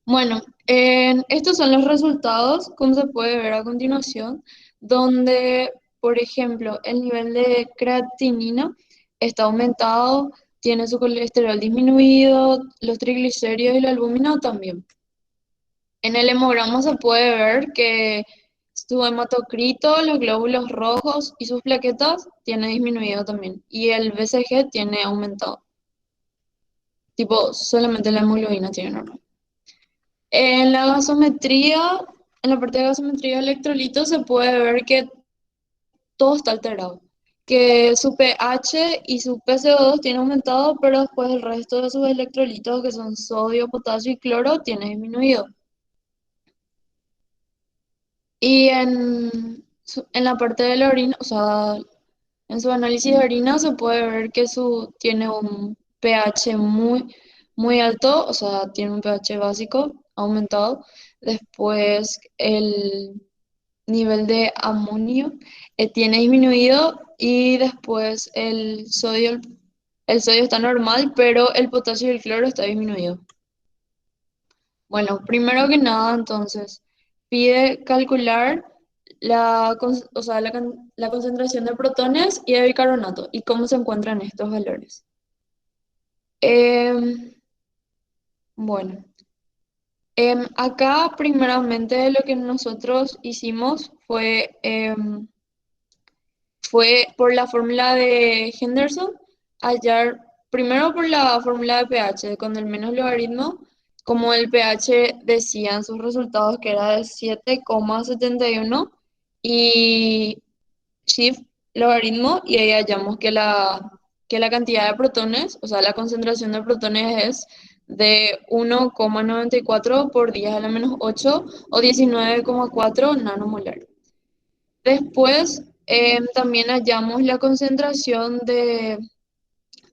Bueno, estos son los resultados, como se puede ver a continuación, donde, por ejemplo, el nivel de creatinina está aumentado, tiene su colesterol disminuido, los triglicéridos y la albúmina también. En el hemograma se puede ver que su hematocrito, los glóbulos rojos y sus plaquetas tiene disminuido también. Y el BCG tiene aumentado. Tipo, solamente la hemoglobina tiene normal. En la gasometría, en la parte de gasometría de electrolitos se puede ver que todo está alterado. Que su pH y su PCO2 tiene aumentado, pero después el resto de sus electrolitos, que son sodio, potasio y cloro, tiene disminuido. Y en la parte de la orina, o sea, en su análisis de orina se puede ver que tiene un pH muy alto, o sea, tiene un pH básico aumentado. Después el nivel de amonio tiene disminuido y después el sodio está normal, pero el potasio y el cloro está disminuido. Bueno, primero que nada, entonces, pide calcular la concentración de protones y de bicarbonato y cómo se encuentran estos valores. Bueno, acá primeramente lo que nosotros hicimos fue por la fórmula de Henderson, hallar primero por la fórmula de pH, con el menos logaritmo, como el pH decía en sus resultados que era de 7,71 y Schiff logaritmo y ahí hallamos que la cantidad de protones, o sea, la concentración de protones es de 1,94 por 10 a la menos 8 o 19,4 nanomolar. Después, también hallamos la concentración de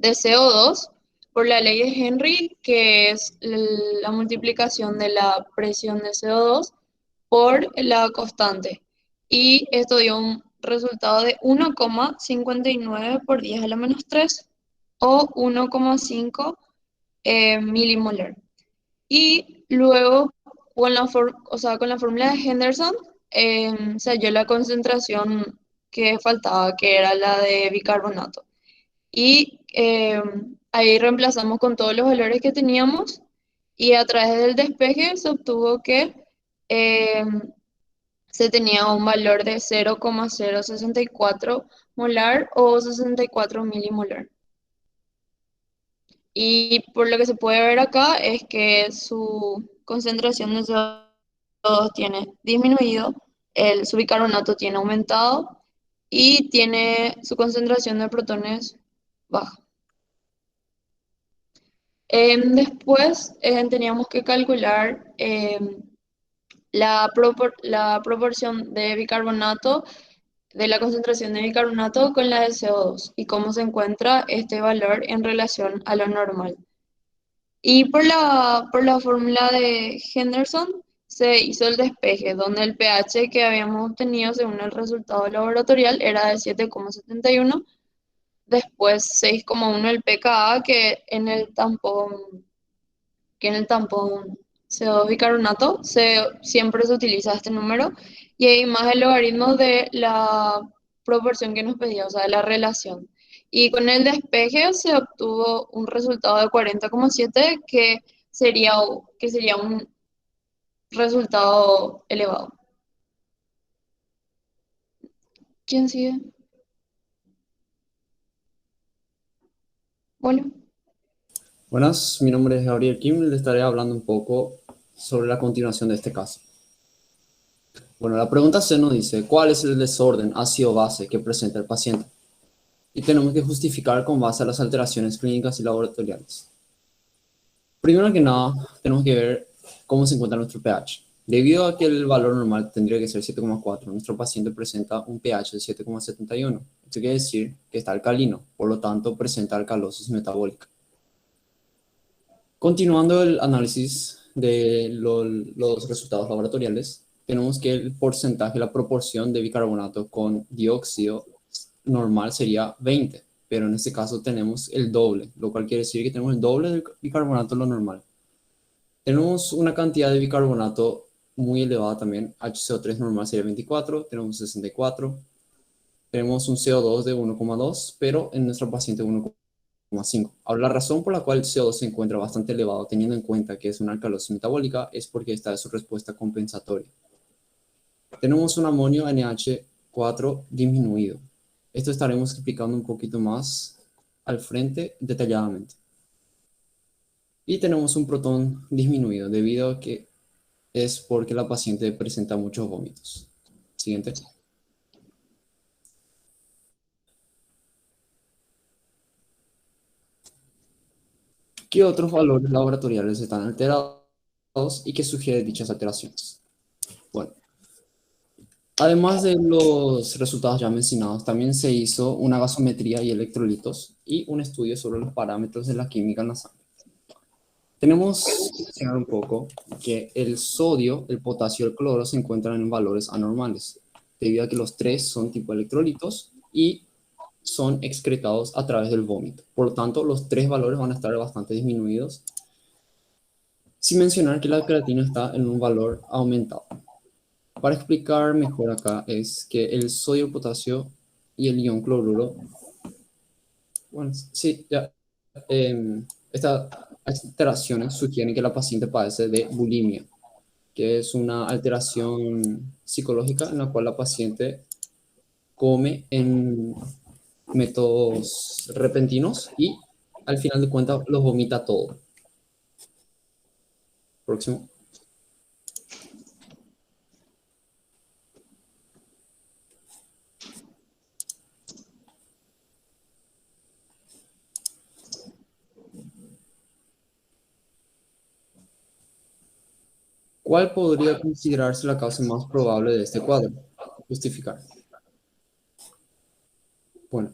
CO2 por la ley de Henry, que es la multiplicación de la presión de CO2 por la constante. Y esto dio un resultado de 1,59 por 10 a la menos 3 o 1,5 milimolar. Y luego, o sea, con la fórmula de Henderson, se halló la concentración que faltaba, que era la de bicarbonato. Y ahí reemplazamos con todos los valores que teníamos y a través del despeje se obtuvo que se tenía un valor de 0,064 molar o 64 milimolar. Y por lo que se puede ver acá es que su concentración de CO2 tiene disminuido, su bicarbonato tiene aumentado y tiene su concentración de protones baja. Después teníamos que calcular la proporción de bicarbonato, de la concentración de bicarbonato con la de CO2 y cómo se encuentra este valor en relación a lo normal. Y por la fórmula de Henderson se hizo el despeje, donde el pH que habíamos obtenido según el resultado laboratorial era de 7,71, después 6,1 el pKa, que en el tampón CO2 bicarbonato siempre se utiliza este número, y ahí más el logaritmo de la proporción que nos pedía, o sea, de la relación. Y con el despeje se obtuvo un resultado de 40,7 que sería un resultado elevado. ¿Quién sigue? Bueno. Buenas, mi nombre es Gabriel Kim y le estaré hablando un poco sobre la continuación de este caso. Bueno, la pregunta C nos dice, ¿cuál es el desorden ácido-base que presenta el paciente? Y tenemos que justificar con base a las alteraciones clínicas y laboratoriales. Primero que nada, tenemos que ver cómo se encuentra nuestro pH. Debido a que el valor normal tendría que ser 7,4, nuestro paciente presenta un pH de 7,71. Esto quiere decir que está alcalino, por lo tanto presenta alcalosis metabólica. Continuando el análisis de los resultados laboratoriales, tenemos que el porcentaje, la proporción de bicarbonato con dióxido normal sería 20, pero en este caso tenemos el doble, lo cual quiere decir que tenemos el doble del bicarbonato lo normal. Tenemos una cantidad de bicarbonato muy elevada también, HCO3 normal sería 24, tenemos 64, tenemos un CO2 de 1,2, pero en nuestro paciente 1,5. Ahora, la razón por la cual el CO2 se encuentra bastante elevado, teniendo en cuenta que es una alcalosis metabólica, es porque esta es su respuesta compensatoria. Tenemos un amonio NH4 disminuido. Esto estaremos explicando un poquito más al frente detalladamente. Y tenemos un protón disminuido debido a que es porque la paciente presenta muchos vómitos. Siguiente. ¿Qué otros valores laboratoriales están alterados y qué sugiere dichas alteraciones? Bueno, además de los resultados ya mencionados, también se hizo una gasometría y electrolitos y un estudio sobre los parámetros de la química en la sangre. Tenemos que mencionar un poco que el sodio, el potasio y el cloro se encuentran en valores anormales, debido a que los tres son tipo electrolitos y son excretados a través del vómito. Por lo tanto, los tres valores van a estar bastante disminuidos, sin mencionar que la creatina está en un valor aumentado. Para explicar mejor acá es que el sodio, el potasio y el ion cloruro, bueno, sí, ya, estas alteraciones sugieren que la paciente padece de bulimia, que es una alteración psicológica en la cual la paciente come en métodos repentinos y al final de cuentas los vomita todo. Próximo. ¿Cuál podría considerarse la causa más probable de este cuadro? Justificar. Bueno,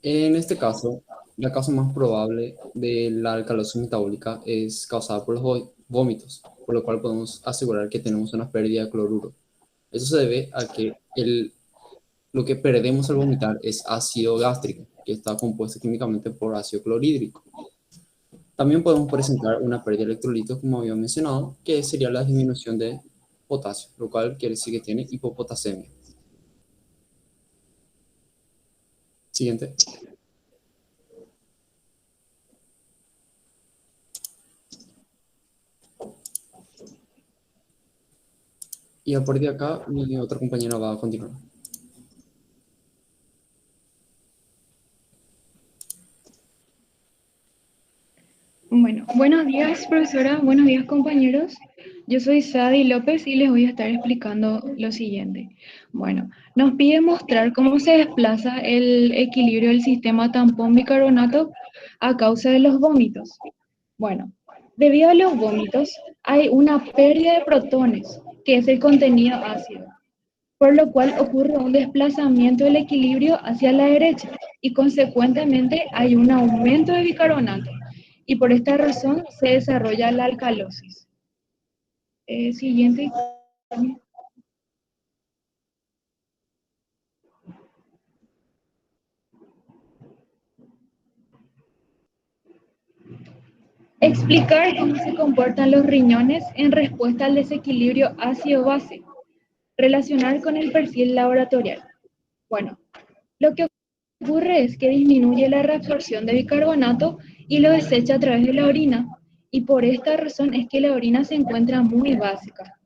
en este caso, la causa más probable de la alcalosis metabólica es causada por los vómitos, por lo cual podemos asegurar que tenemos una pérdida de cloruro. Eso se debe a que lo que perdemos al vomitar es ácido gástrico, que está compuesto químicamente por ácido clorhídrico. También podemos presentar una pérdida de electrolitos, como había mencionado, que sería la disminución de potasio, lo cual quiere decir que tiene hipopotasemia. Siguiente. Y a partir de acá, mi otra compañera va a continuar. Bueno, buenos días, profesora. Buenos días, compañeros. Yo soy Sadi López y les voy a estar explicando lo siguiente. Bueno, nos pide mostrar cómo se desplaza el equilibrio del sistema tampón-bicarbonato a causa de los vómitos. Bueno, debido a los vómitos hay una pérdida de protones, que es el contenido ácido, por lo cual ocurre un desplazamiento del equilibrio hacia la derecha y consecuentemente hay un aumento de bicarbonato. Y por esta razón se desarrolla la alcalosis. Siguiente. Explicar cómo se comportan los riñones en respuesta al desequilibrio ácido-base. Relacionar con el perfil laboratorial. Bueno, lo que ocurre es que disminuye la reabsorción de bicarbonato y lo desecha a través de la orina. Y por esta razón es que la orina se encuentra muy básica.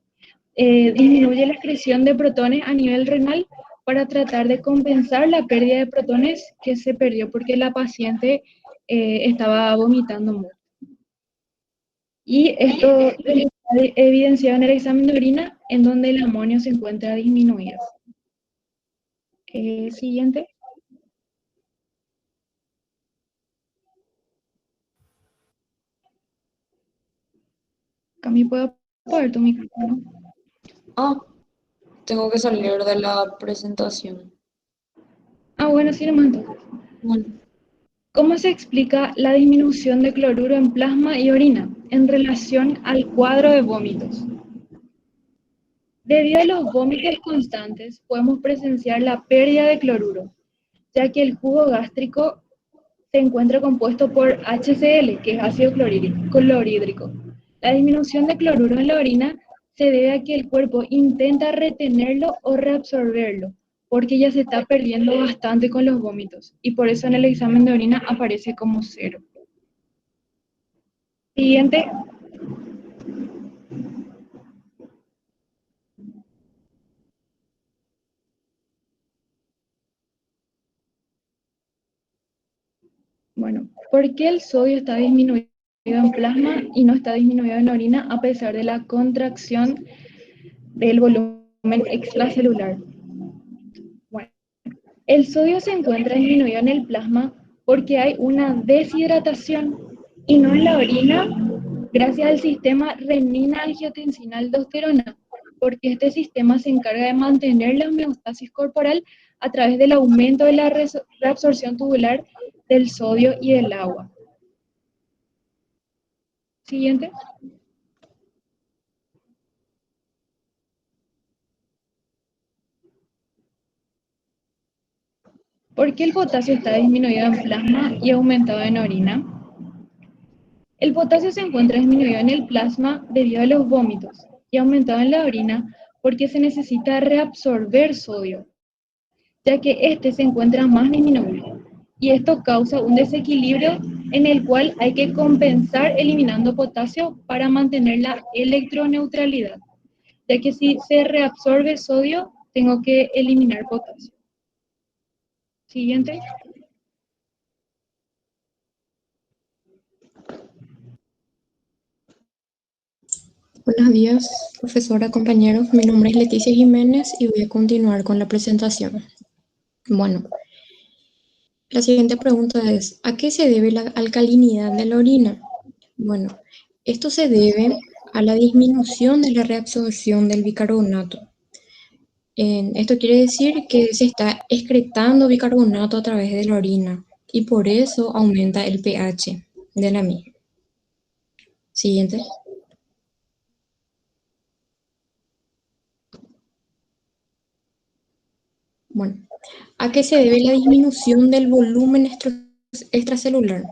Disminuye la excreción de protones a nivel renal para tratar de compensar la pérdida de protones que se perdió porque la paciente estaba vomitando mucho. Y esto está evidenciado en el examen de orina, en donde el amonio se encuentra disminuido. Siguiente. Cami, ¿puedo apagar tu micrófono? Tengo que salir de la presentación. Bueno, sí, nomás entonces. Bueno. ¿Cómo se explica la disminución de cloruro en plasma y orina en relación al cuadro de vómitos? Debido a los vómitos constantes, podemos presenciar la pérdida de cloruro, ya que el jugo gástrico se encuentra compuesto por HCl, que es ácido clorhídrico. La disminución de cloruro en la orina se debe a que el cuerpo intenta retenerlo o reabsorberlo, porque ya se está perdiendo bastante con los vómitos, y por eso en el examen de orina aparece como 0. Siguiente. Bueno, ¿por qué el sodio está disminuido en plasma y no está disminuido en orina a pesar de la contracción del volumen extracelular? Bueno, el sodio se encuentra disminuido en el plasma porque hay una deshidratación y no en la orina, gracias al sistema renina-angiotensina-aldosterona, porque este sistema se encarga de mantener la homeostasis corporal a través del aumento de la reabsorción tubular del sodio y del agua. Siguiente. ¿Por qué el potasio está disminuido en plasma y aumentado en orina? El potasio se encuentra disminuido en el plasma debido a los vómitos y aumentado en la orina porque se necesita reabsorber sodio, ya que este se encuentra más disminuido. Y esto causa un desequilibrio en el cual hay que compensar eliminando potasio para mantener la electroneutralidad, ya que si se reabsorbe sodio, tengo que eliminar potasio. Siguiente. Buenos días, profesora, compañeros. Mi nombre es Leticia Jiménez y voy a continuar con la presentación. Bueno, la siguiente pregunta es, ¿a qué se debe la alcalinidad de la orina? Bueno, esto se debe a la disminución de la reabsorción del bicarbonato. Esto quiere decir que se está excretando bicarbonato a través de la orina y por eso aumenta el pH de la misma. Siguiente. Bueno, ¿a qué se debe la disminución del volumen extracelular?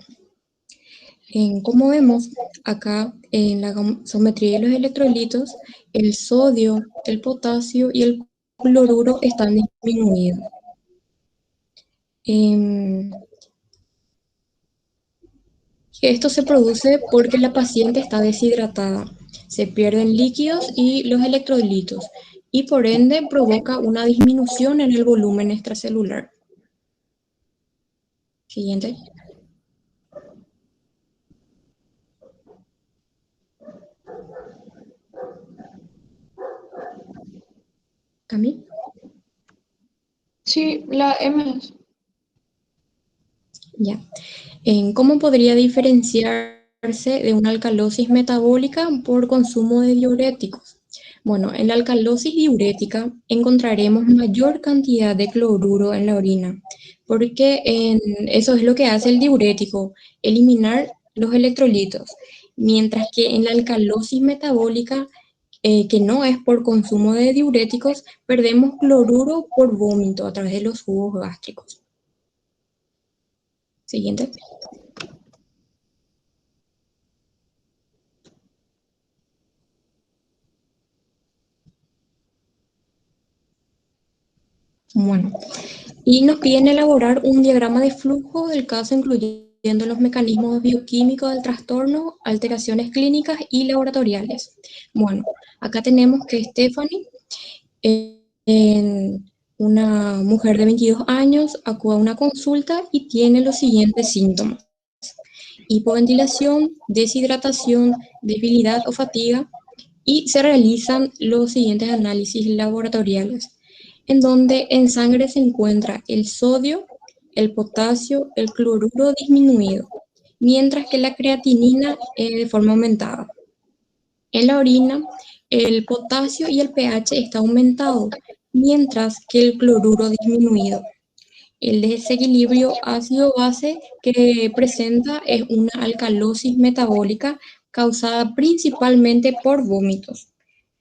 Como vemos acá en la gasometría de los electrolitos, el sodio, el potasio y el cloruro están disminuidos. Esto se produce porque la paciente está deshidratada, se pierden líquidos y los electrolitos, y por ende provoca una disminución en el volumen extracelular. Siguiente. ¿Cami? Sí, la MS. Ya. ¿Cómo podría diferenciarse de una alcalosis metabólica por consumo de diuréticos? Bueno, en la alcalosis diurética encontraremos mayor cantidad de cloruro en la orina, porque eso es lo que hace el diurético, eliminar los electrolitos, mientras que en la alcalosis metabólica, que no es por consumo de diuréticos, perdemos cloruro por vómito a través de los jugos gástricos. Siguiente. Bueno, y nos piden elaborar un diagrama de flujo del caso incluyendo los mecanismos bioquímicos del trastorno, alteraciones clínicas y laboratoriales. Bueno, acá tenemos que Stephanie, una mujer de 22 años, acude a una consulta y tiene los siguientes síntomas: hipoventilación, deshidratación, debilidad o fatiga, y se realizan los siguientes análisis laboratoriales, en donde en sangre se encuentra el sodio, el potasio, el cloruro disminuido, mientras que la creatinina de forma aumentada. En la orina, el potasio y el pH está aumentado, mientras que el cloruro disminuido. El desequilibrio ácido-base que presenta es una alcalosis metabólica causada principalmente por vómitos.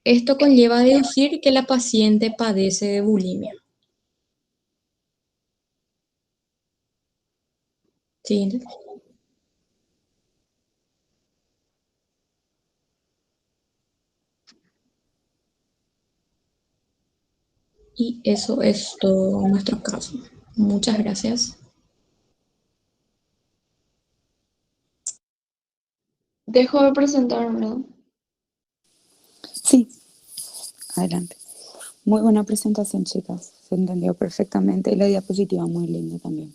Esto conlleva a deducir que la paciente padece de bulimia. Siguiente. Y eso es todo nuestro caso. Muchas gracias. Dejo de presentar, ¿verdad? Sí, adelante. Muy buena presentación, chicas. Se entendió perfectamente y la diapositiva muy linda también.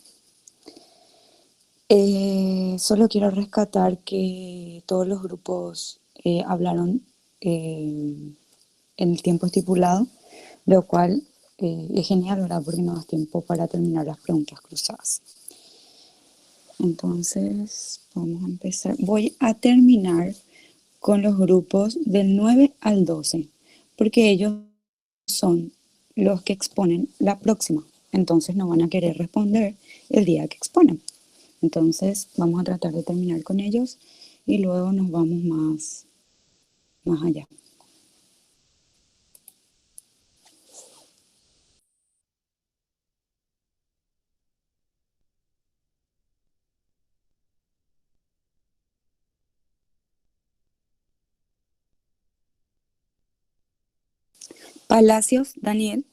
Solo quiero rescatar que todos los grupos hablaron en el tiempo estipulado, lo cual es genial, ¿verdad? Porque nos da tiempo para terminar las preguntas cruzadas. Entonces, vamos a empezar. Voy a terminar con los grupos del 9 al 12, porque ellos son los que exponen la próxima. Entonces, no van a querer responder el día que exponen. Entonces, vamos a tratar de terminar con ellos y luego nos vamos más allá. Palacios, Daniel.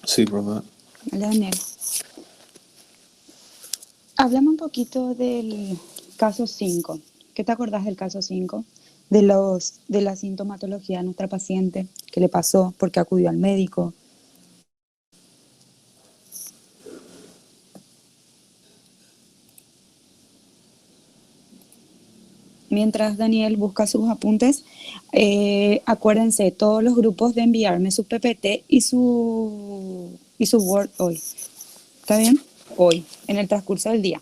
Sí, profe. Hola, Daniel. Háblame un poquito del caso 5. ¿Qué te acordás del caso 5? De la sintomatología de nuestra paciente, qué le pasó, por qué acudió al médico. Mientras Daniel busca sus apuntes, acuérdense todos los grupos de enviarme su PPT y su Word hoy. ¿Está bien? Hoy, en el transcurso del día.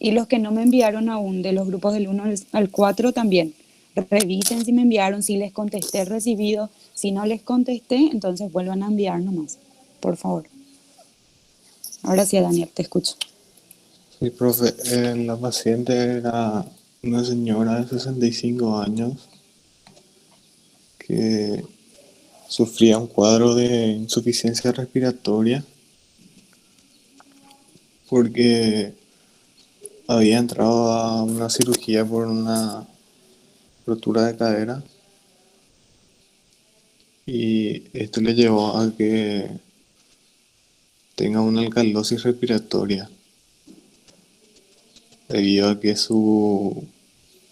Y los que no me enviaron aún, de los grupos del 1 al 4 también. Revisen si me enviaron, si les contesté recibido. Si no les contesté, entonces vuelvan a enviar nomás, por favor. Ahora sí, Daniel, te escucho. Sí, profe, la paciente era una señora de 65 años que sufría un cuadro de insuficiencia respiratoria porque había entrado a una cirugía por una rotura de cadera y esto le llevó a que tenga una alcalosis respiratoria debido a que su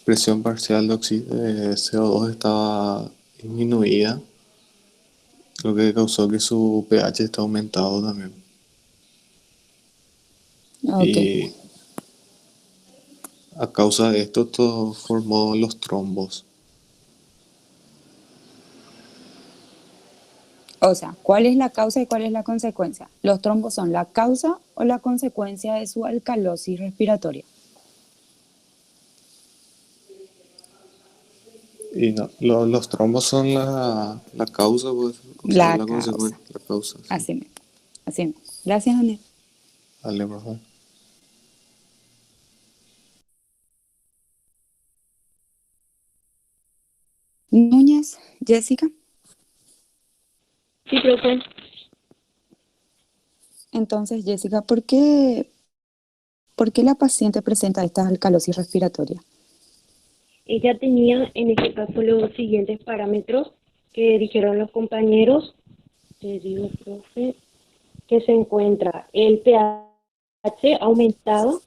presión parcial de CO2 estaba disminuida, lo que causó que su pH esté aumentado también. Ok. Y a causa de esto, todo formó los trombos. O sea, ¿cuál es la causa y cuál es la consecuencia? ¿Los trombos son la causa o la consecuencia de su alcalosis respiratoria? Y no, los trombos son la causa, pues, o sea, La la causa. consecuencia, la causa. Sí. Así mismo. Así mismo. Gracias, Daniel. Dale, por favor. Núñez, Jessica. Sí, profe. Entonces, Jessica, ¿por qué la paciente presenta esta alcalosis respiratoria? Ella tenía en este caso los siguientes parámetros que dijeron los compañeros. Te digo, profe, que se encuentra el pH aumentado,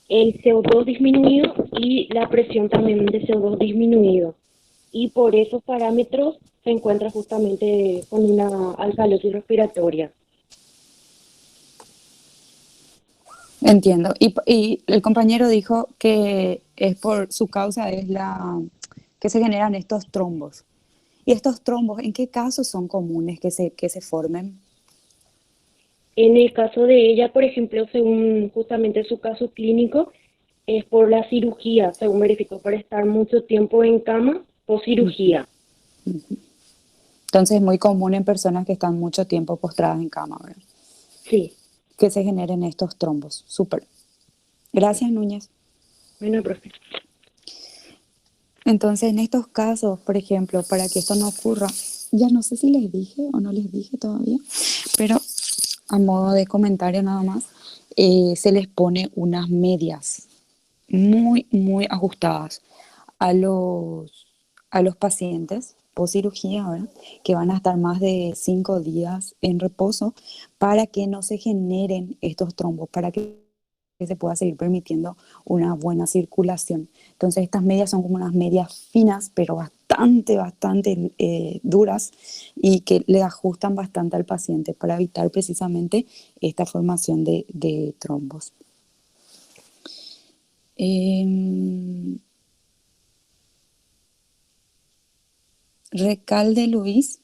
el CO2 disminuido y la presión también de CO2 disminuido. Y por esos parámetros se encuentra justamente con una alcalosis respiratoria. Entiendo. Y el compañero dijo que es por su causa es que se generan estos trombos. ¿Y estos trombos en qué casos son comunes que se formen? En el caso de ella, por ejemplo, según justamente su caso clínico, es por la cirugía, según verificó, por estar mucho tiempo en cama o cirugía. Entonces es muy común en personas que están mucho tiempo postradas en cama, ¿verdad? Sí. Que se generen estos trombos. Súper. Gracias, Núñez. Bueno, profe. Entonces, en estos casos, por ejemplo, para que esto no ocurra, ya no sé si les dije o no les dije todavía, pero a modo de comentario nada más, se les pone unas medias muy, muy ajustadas a los pacientes post cirugía, ¿verdad? Que van a estar más de 5 días en reposo para que no se generen estos trombos, para que se pueda seguir permitiendo una buena circulación. Entonces estas medias son como unas medias finas, pero bastante duras y que le ajustan bastante al paciente para evitar precisamente esta formación de trombos. Recalde Luis.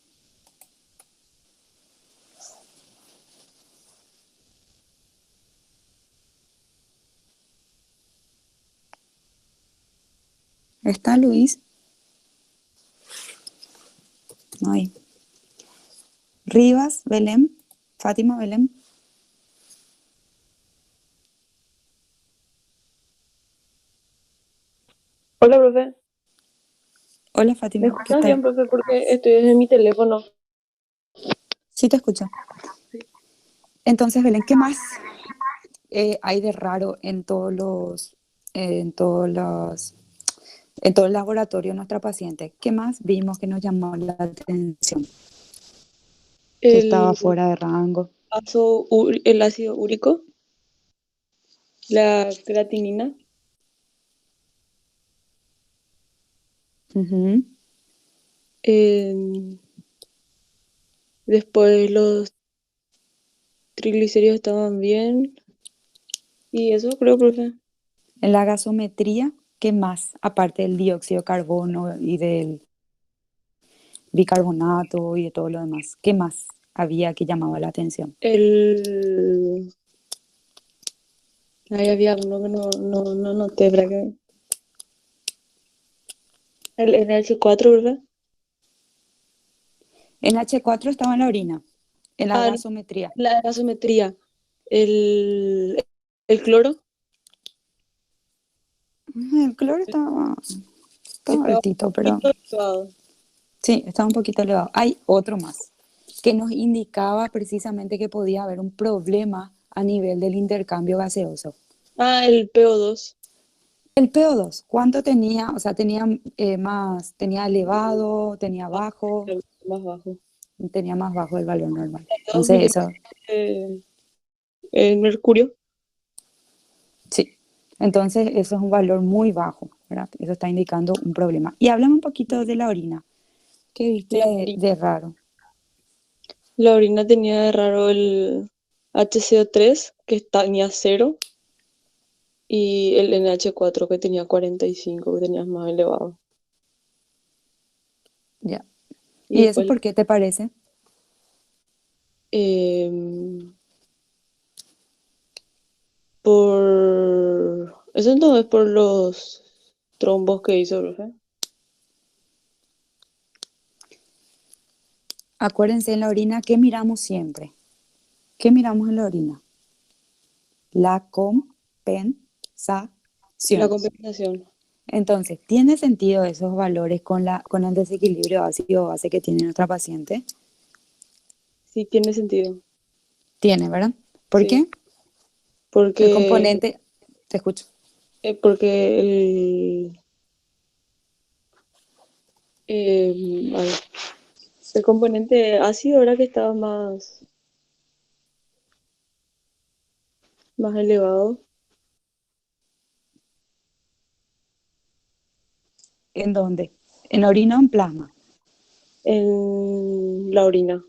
¿Está Luis? No hay. Rivas, Belén, Fátima, Belén. Hola, profe. Hola, Fátima. ¿Me ¿Qué escuchas tal? bien, profe? Porque estoy desde mi teléfono. Sí, te escucho. Entonces, Belén, ¿qué más hay de raro en en todo el laboratorio de nuestra paciente? ¿Qué más vimos que nos llamó la atención? Que estaba El fuera de rango. el ácido úrico, la creatinina, Ujú. después los triglicéridos estaban bien. Y eso creo, profe. En la gasometría, ¿qué más? Aparte del dióxido de carbono y del bicarbonato y de todo lo demás. ¿Qué más había que llamaba la atención? Ahí había uno que no noté, ¿verdad? El NH4, ¿verdad? En H4 estaba en la orina, en la Ah, no, gasometría. la gasometría. El cloro El cloro estaba estaba altito, un pero poquito elevado. sí, estaba un poquito elevado. Hay otro más que nos indicaba precisamente que podía haber un problema a nivel del intercambio gaseoso. Ah, el PO2. El PO2, ¿cuánto tenía? O sea, tenía tenía elevado, tenía bajo, Más bajo. tenía más bajo el valor normal. 2 Entonces, eso, el mercurio. sí. Entonces, eso es un valor muy bajo, ¿verdad? Eso está indicando un problema. Y hablame un poquito de la orina. ¿Qué viste La, de raro? la orina tenía de raro el HCO3, que tenía 0, y el NH4, que tenía 45, que tenías más elevado. Ya. Y ¿Y eso después, por qué te parece? eso no es por los trombos que hizo, profe. Acuérdense en la orina, ¿qué miramos siempre? ¿Qué miramos en la orina? La La compensación. compensación. Entonces, ¿tiene sentido esos valores con el desequilibrio ácido-base que tiene nuestra paciente? Sí, tiene sentido. Tiene, ¿verdad? ¿Por Sí, qué? El porque, componente, te escucho. porque a ver, el componente ácido era que estaba más elevado ¿En dónde? ¿En orina o en plasma? en la orina.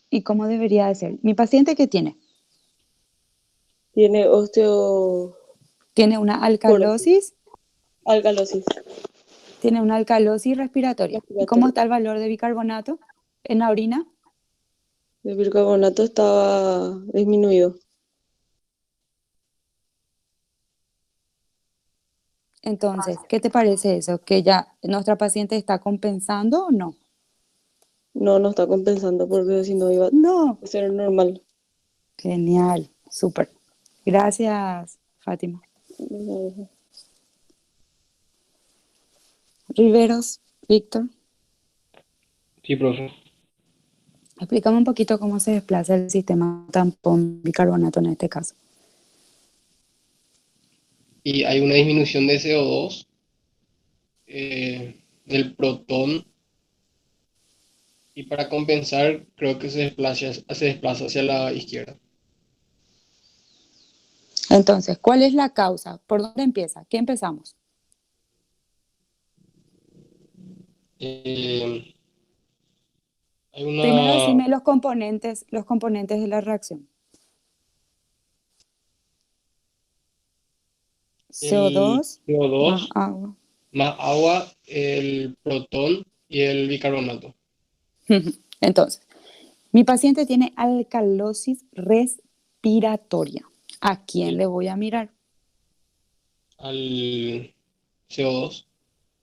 ¿Y cómo debería de ser? ¿Mi paciente qué tiene? Tiene osteoporosis, Tiene una alcalosis, alcalosis respiratoria. ¿Y cómo respiratoria. está el valor de bicarbonato en la orina? El bicarbonato estaba disminuido. Entonces, ¿qué te parece eso? ¿Que ya nuestra paciente está compensando o no? No está compensando porque si no iba No. a ser normal. Genial, súper. Gracias, Fátima. Riveros, Víctor, Sí, profe. explícame un poquito cómo se desplaza el sistema tampón bicarbonato en este caso. Y hay una disminución de CO2, del protón, y para compensar creo que se desplaza hacia la izquierda. Entonces, ¿cuál es la causa? ¿Por dónde empieza? ¿Qué empezamos? Eh, hay Primero una, decime los componentes de la reacción. el CO2 más CO2 agua. más agua, el protón y el bicarbonato. Entonces, mi paciente tiene alcalosis respiratoria. ¿A quién le voy a mirar? Al CO2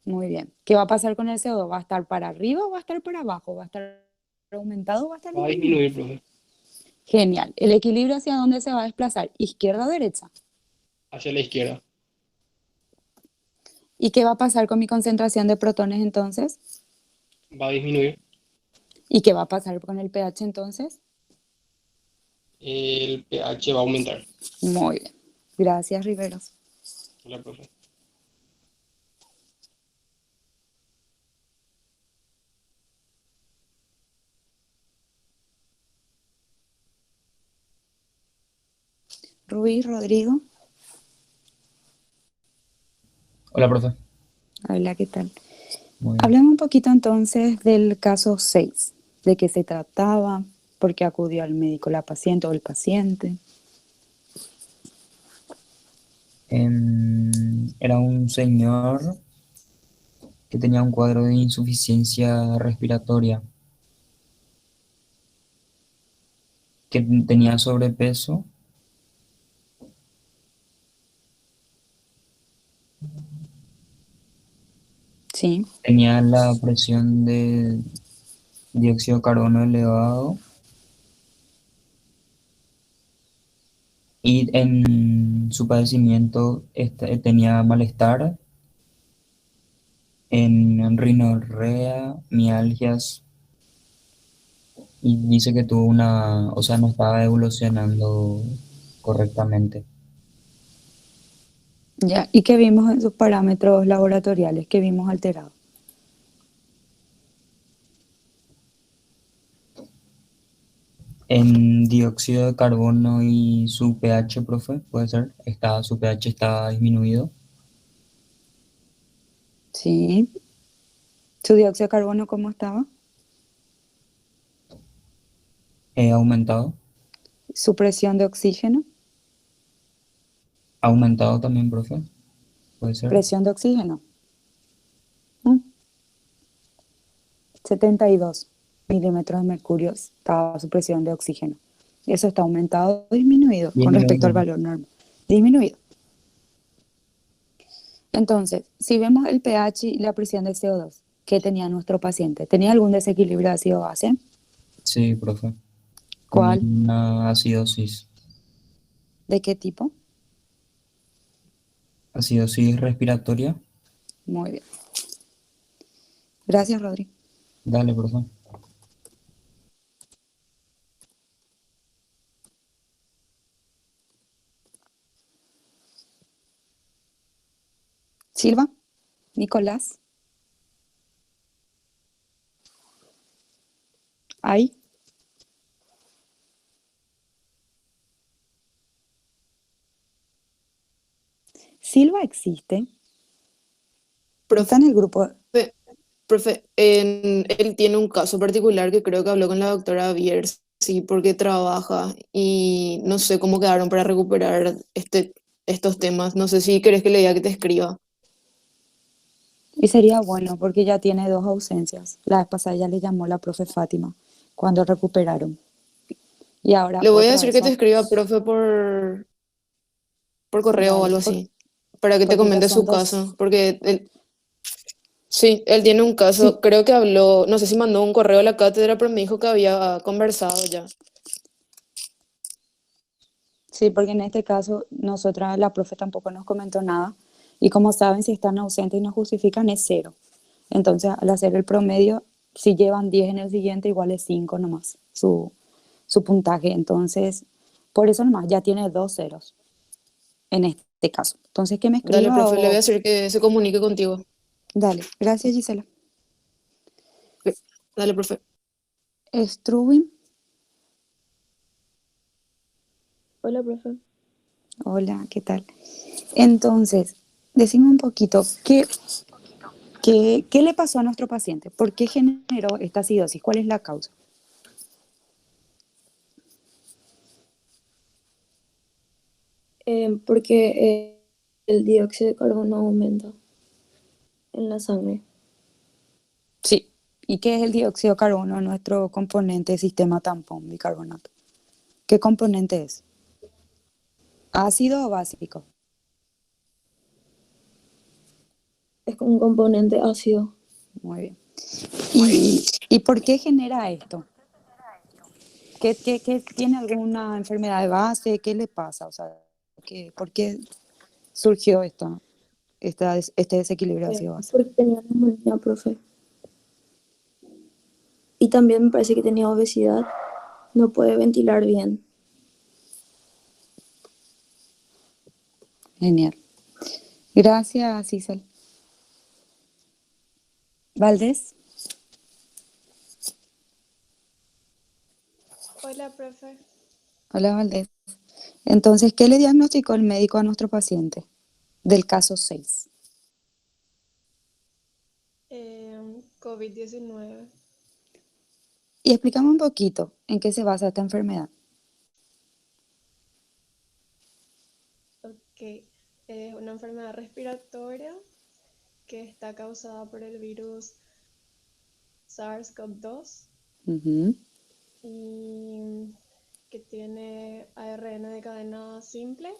Muy bien. ¿Qué va a pasar con el CO2? ¿Va a estar para arriba o va a estar para abajo? ¿Va a estar aumentado o va a estar va a disminuido? disminuir, profe, Genial. ¿El equilibrio hacia dónde se va a desplazar? ¿Izquierda o derecha? hacia la izquierda. ¿Y qué va a pasar con mi concentración de protones entonces? Va a disminuir. ¿Y qué va a pasar con el pH entonces? El pH va a aumentar. Muy bien. Gracias, Riveros. Hola, profe. Ruiz, Rodrigo. Hola, profe. Hola, ¿qué tal? Muy bien. Hablemos un poquito entonces del caso 6. ¿De qué se trataba? ¿Por qué acudió al médico la paciente o el paciente? Era un señor que tenía un cuadro de insuficiencia respiratoria. que tenía sobrepeso, Sí. tenía la presión de dióxido de carbono elevado y en su padecimiento tenía malestar, en rinorrea, mialgias, y dice que tuvo o sea, no estaba evolucionando correctamente. Ya. ¿Y qué vimos en sus parámetros laboratoriales? ¿Qué vimos alterado? En dióxido de carbono y su pH, profe, puede ser, su pH está disminuido, Sí. ¿Su dióxido de carbono cómo estaba? aumentado, ¿Su presión de oxígeno? aumentado también, profe, puede ser. Presión de oxígeno. 72 milímetros de mercurio estaba su presión de oxígeno. ¿Eso está aumentado o disminuido con respecto al Disminuido. valor normal? Disminuido. Entonces, si vemos el pH y la presión de CO2 que tenía nuestro paciente, ¿tenía algún desequilibrio ácido-base? Sí, profe. Tenía ¿Cuál? una acidosis. ¿De qué tipo? Acidosis respiratoria. Muy bien. Gracias, Rodri. Dale, profe. Silva, Nicolás. ¿Ahí? Silva existe. Está en el grupo. Profe, él tiene un caso particular que creo que habló con la doctora Biers, sí, porque trabaja y no sé cómo quedaron para recuperar estos temas. No sé si querés que le diga que te escriba. Y sería bueno porque ya tiene 2 ausencias. La vez pasada ya le llamó la profe Fátima cuando recuperaron. Y ahora Le voy a otra decir vez que te son. escriba, profe, por correo o Dale, algo así, para que te porque ya comente son su 2. caso, porque sí, él tiene un Sí, caso, creo que habló, no sé si mandó un correo a la cátedra, pero me dijo que había conversado ya. sí, porque en este caso nosotras, la profe tampoco nos comentó nada. Y como saben, si están ausentes y no justifican, es 0. Entonces, al hacer el promedio, si llevan 10 en el siguiente, igual es 5 nomás su puntaje. Entonces, por eso nomás ya tiene 2 ceros en este caso. Entonces, que me Dale, escriba profe, le voy a o... decir que se comunique contigo. Dale, gracias Gisela. Dale, profe. Struwin, Hola, profe. hola, ¿qué tal? Entonces, decime un poquito, ¿qué le pasó a nuestro paciente? ¿Por qué generó esta acidosis? ¿Cuál es la causa? Porque el dióxido de carbono aumenta en la sangre. Sí. ¿Y qué es el dióxido de carbono, nuestro componente sistema tampón bicarbonato? ¿Qué componente es? ¿Ácido o básico? Es un componente ácido. Muy bien. ¿Y por qué genera esto? ¿Qué tiene alguna enfermedad de base? ¿Qué le pasa? O sea, ¿por qué surgió este desequilibrio ácido-base? Porque tenía neumonía, profe. Y también me parece que tenía obesidad. No puede ventilar bien. Genial. Gracias, Isel. ¿Valdés? Hola, profe. Hola, Valdés. Entonces, ¿qué le diagnosticó el médico a nuestro paciente del caso 6? COVID-19. Y explícame un poquito en qué se basa esta enfermedad. Ok. Es una enfermedad respiratoria que está causada por el virus SARS-CoV-2 Ujú. y que tiene ARN de cadena simple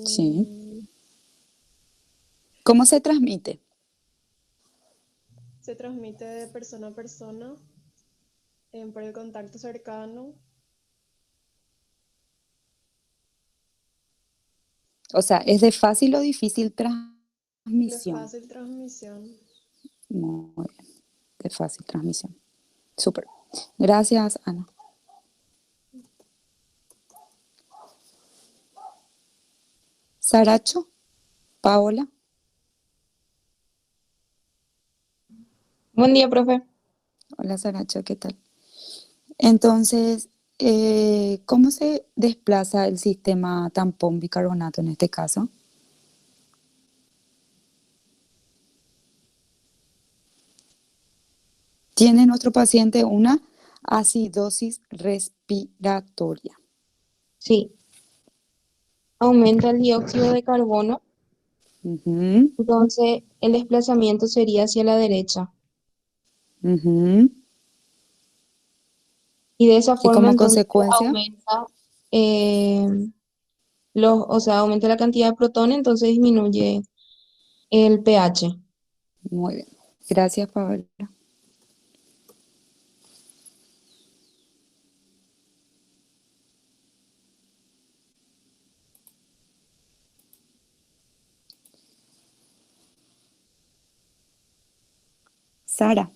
Sí. y ¿Cómo se transmite? se transmite de persona a persona por el contacto cercano. O sea, ¿es de fácil o difícil De transmisión? fácil transmisión. Muy bien, de fácil transmisión. Súper. Gracias, Ana. Saracho, Paola. Buen día, profe. Hola, Saracho, ¿qué tal? Entonces, ¿cómo se desplaza el sistema tampón bicarbonato en este caso? Tiene nuestro paciente una acidosis respiratoria. Sí. Aumenta el dióxido de carbono, Ujú, entonces el desplazamiento sería hacia la derecha. ujú. Y de esa Y forma como entonces consecuencia, aumenta, eh, o sea, aumenta la cantidad de protones, entonces disminuye el pH. muy bien. Gracias, Paola. Sara.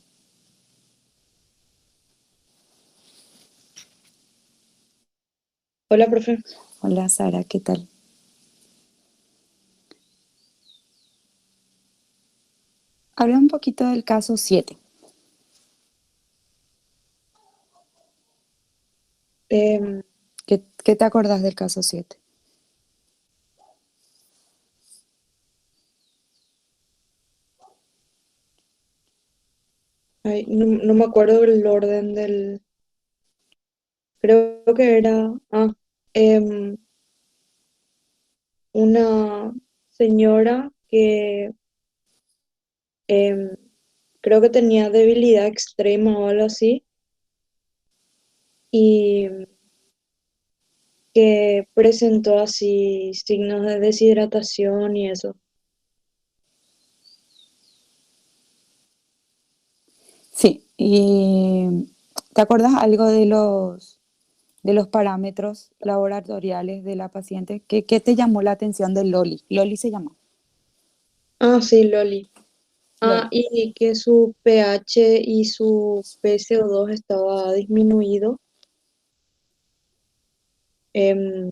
Hola, profe. Hola, Sara, ¿qué tal? Habla un poquito del caso 7. Em, ¿Qué te acordás del caso 7? Ay, no me acuerdo el orden del... Creo que era... em, una señora que em, creo que tenía debilidad extrema o algo así y que presentó así signos de deshidratación y eso. Sí, y ¿te acuerdas algo de los parámetros laboratoriales de la paciente? ¿Qué te llamó la atención de Loli? Loli se llamó. Ah, sí, Loli. Loli. Y que su pH y su PCO2 estaba disminuido. Em,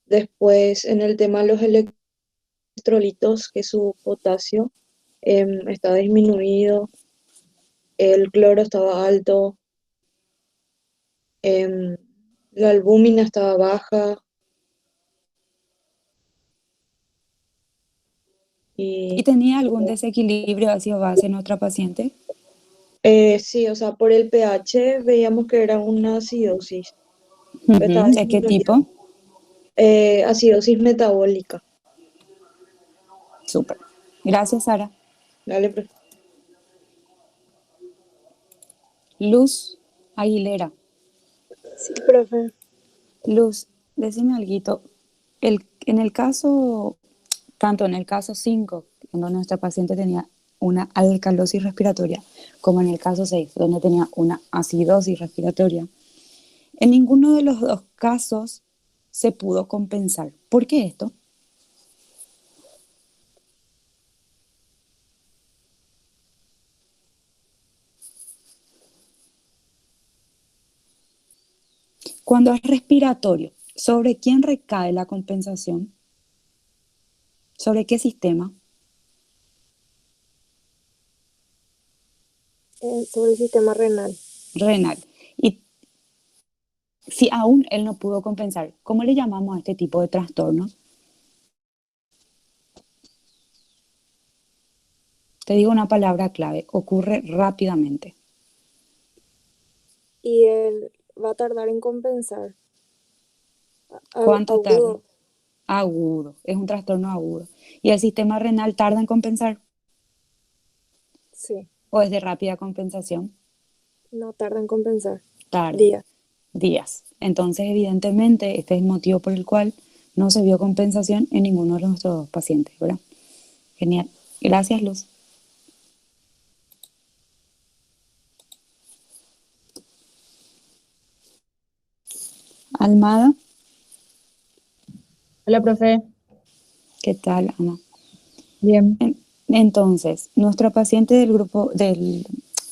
Después, en el tema de los electrolitos, que su potasio estaba disminuido, el cloro estaba alto, em, la albúmina estaba baja ¿Y y tenía algún desequilibrio ácido-base en otra paciente? sí, o sea, por el pH veíamos que era una acidosis, pero estaba Ujú, ¿de qué disminuida. tipo? Acidosis metabólica. Súper. Gracias, Sara. Dale, profe. Luz Aguilera. Sí, profe. Luz, decime algo. En el caso, tanto en el caso 5, en donde nuestra paciente tenía una alcalosis respiratoria, como en el caso 6, donde tenía una acidosis respiratoria, en ninguno de los dos casos se pudo compensar. ¿Por qué esto? Cuando es respiratorio, ¿sobre quién recae la compensación? ¿Sobre qué sistema? Sobre el sistema renal. Renal. Y si aún él no pudo compensar, ¿cómo le llamamos a este tipo de trastornos? Te digo una palabra clave, ocurre rápidamente. Y él va a tardar en compensar. ¿Cuánto tarda? Agudo. Agudo, es un trastorno agudo. ¿Y el sistema renal tarda en compensar? Sí. ¿O es de rápida compensación? No tarda en compensar. Tarde. Días. Días. Entonces, evidentemente, este es el motivo por el cual no se vio compensación en ninguno de nuestros pacientes, ¿verdad? Genial. Gracias, Luz. Almada, Hola, profe. ¿qué tal, Ana? Bien. Entonces, nuestra paciente del grupo del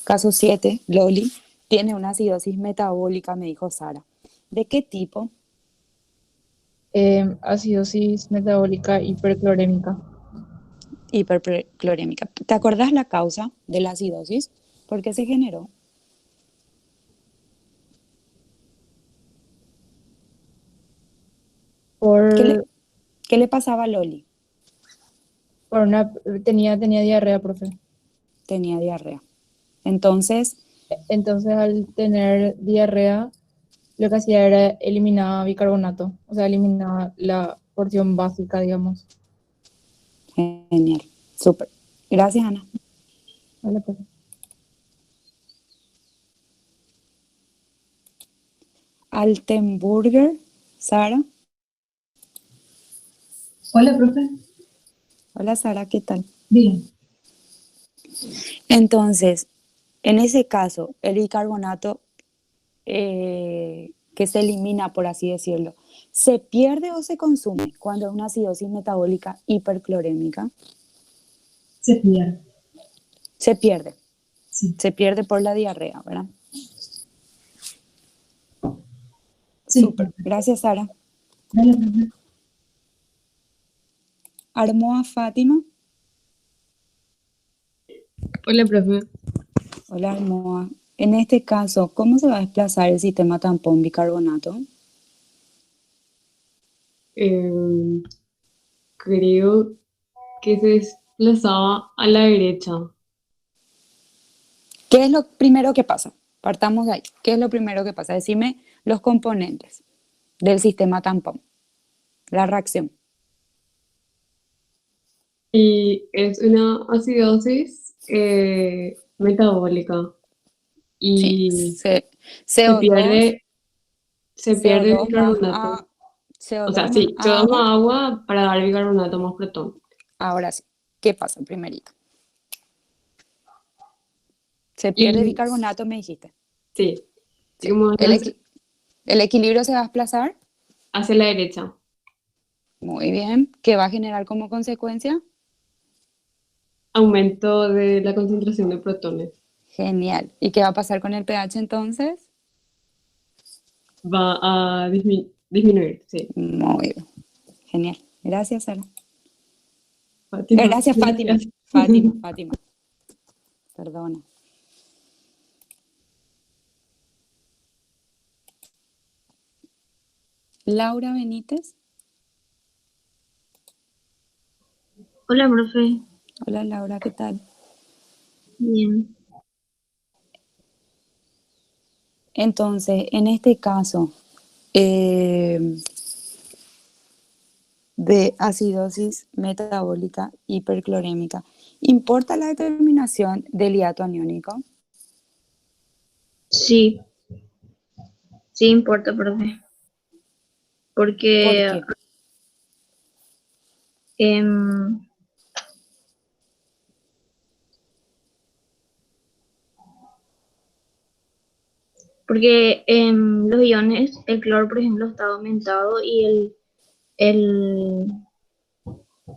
caso 7, Loli, tiene una acidosis metabólica, me dijo Sara. ¿De qué tipo? Acidosis metabólica hiperclorémica. Hiperclorémica. ¿Te acordás la causa de la acidosis? ¿Por qué se generó? ¿Qué le, Por, qué le pasaba a Loli? por una, tenía diarrea, profe. Tenía diarrea. Entonces, Entonces, al tener diarrea, lo que hacía era eliminar bicarbonato, o sea, eliminaba la porción básica, digamos. genial. Súper. Gracias, Ana. Vale, profe. Altenburger, Sara. Hola, profe. Hola, Sara, ¿qué tal? Bien. Entonces, en ese caso, el bicarbonato que se elimina, por así decirlo, ¿se pierde o se consume cuando es una acidosis metabólica hiperclorémica? Se pierde. Se pierde. Sí. Se pierde por la diarrea, ¿verdad? Sí. Súper. Gracias, Sara. Dale, profe. Armoa Fátima. Hola, profe. Hola, Armoa. En este caso, ¿cómo se va a desplazar el sistema tampón bicarbonato? Em, Creo que se desplazaba a la derecha. ¿Qué es lo primero que pasa? Partamos de ahí. ¿Qué es lo primero que pasa? Decime los componentes del sistema tampón. La reacción. Y es una acidosis metabólica. Sí, Y se CO2, pierde el CO2 más, bicarbonato. O sea, CO2 más sí, CO2 agua. más agua para dar bicarbonato más protón. Ahora sí, ¿qué pasa primerito? Se pierde Y bicarbonato, me dijiste. sí, Sí. como El equilibrio se va a desplazar. hacia la derecha. Muy bien. ¿Qué va a generar como consecuencia? Aumento de la concentración de protones. Genial. ¿Y qué va a pasar con el pH entonces? Va a disminuir, sí. Muy bien. Genial. Gracias, Sara. Fátima, Gracias, Fátima. gracias. Fátima. Perdona. Laura Benítez. Hola, profe. Hola, Laura, ¿qué tal? Bien. Entonces, en este caso de acidosis metabólica hiperclorémica, ¿importa la determinación del hiato aniónico? Sí, sí importa, profe. ¿Por Porque qué? em, los iones, el cloro, por ejemplo, estaba aumentado y el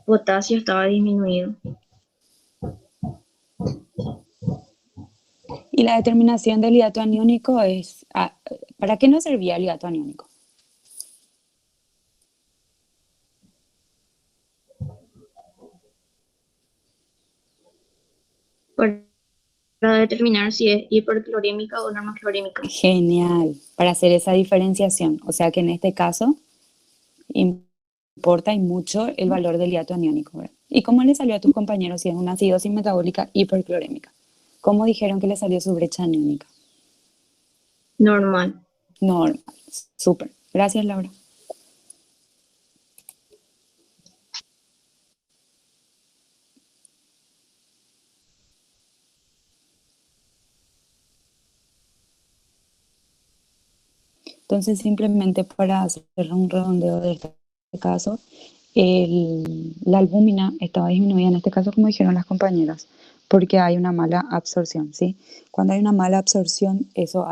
potasio estaba disminuido. Y la determinación del hiato aniónico es, ¿para qué nos servía el hiato aniónico? Para determinar si es hiperclorémica o normoclorémica. Genial, para hacer esa diferenciación. O sea que en este caso importa y mucho el valor del hiato aniónico, ¿verdad? ¿Y cómo le salió a tus compañeros si es una acidosis metabólica hiperclorémica? ¿Cómo dijeron que le salió su brecha aniónica? Normal. Normal. Súper. Gracias, Laura. Entonces, simplemente para hacer un redondeo de este caso, la albúmina estaba disminuida en este caso, como dijeron las compañeras, porque hay una mala absorción, ¿sí? Cuando hay una mala absorción, eso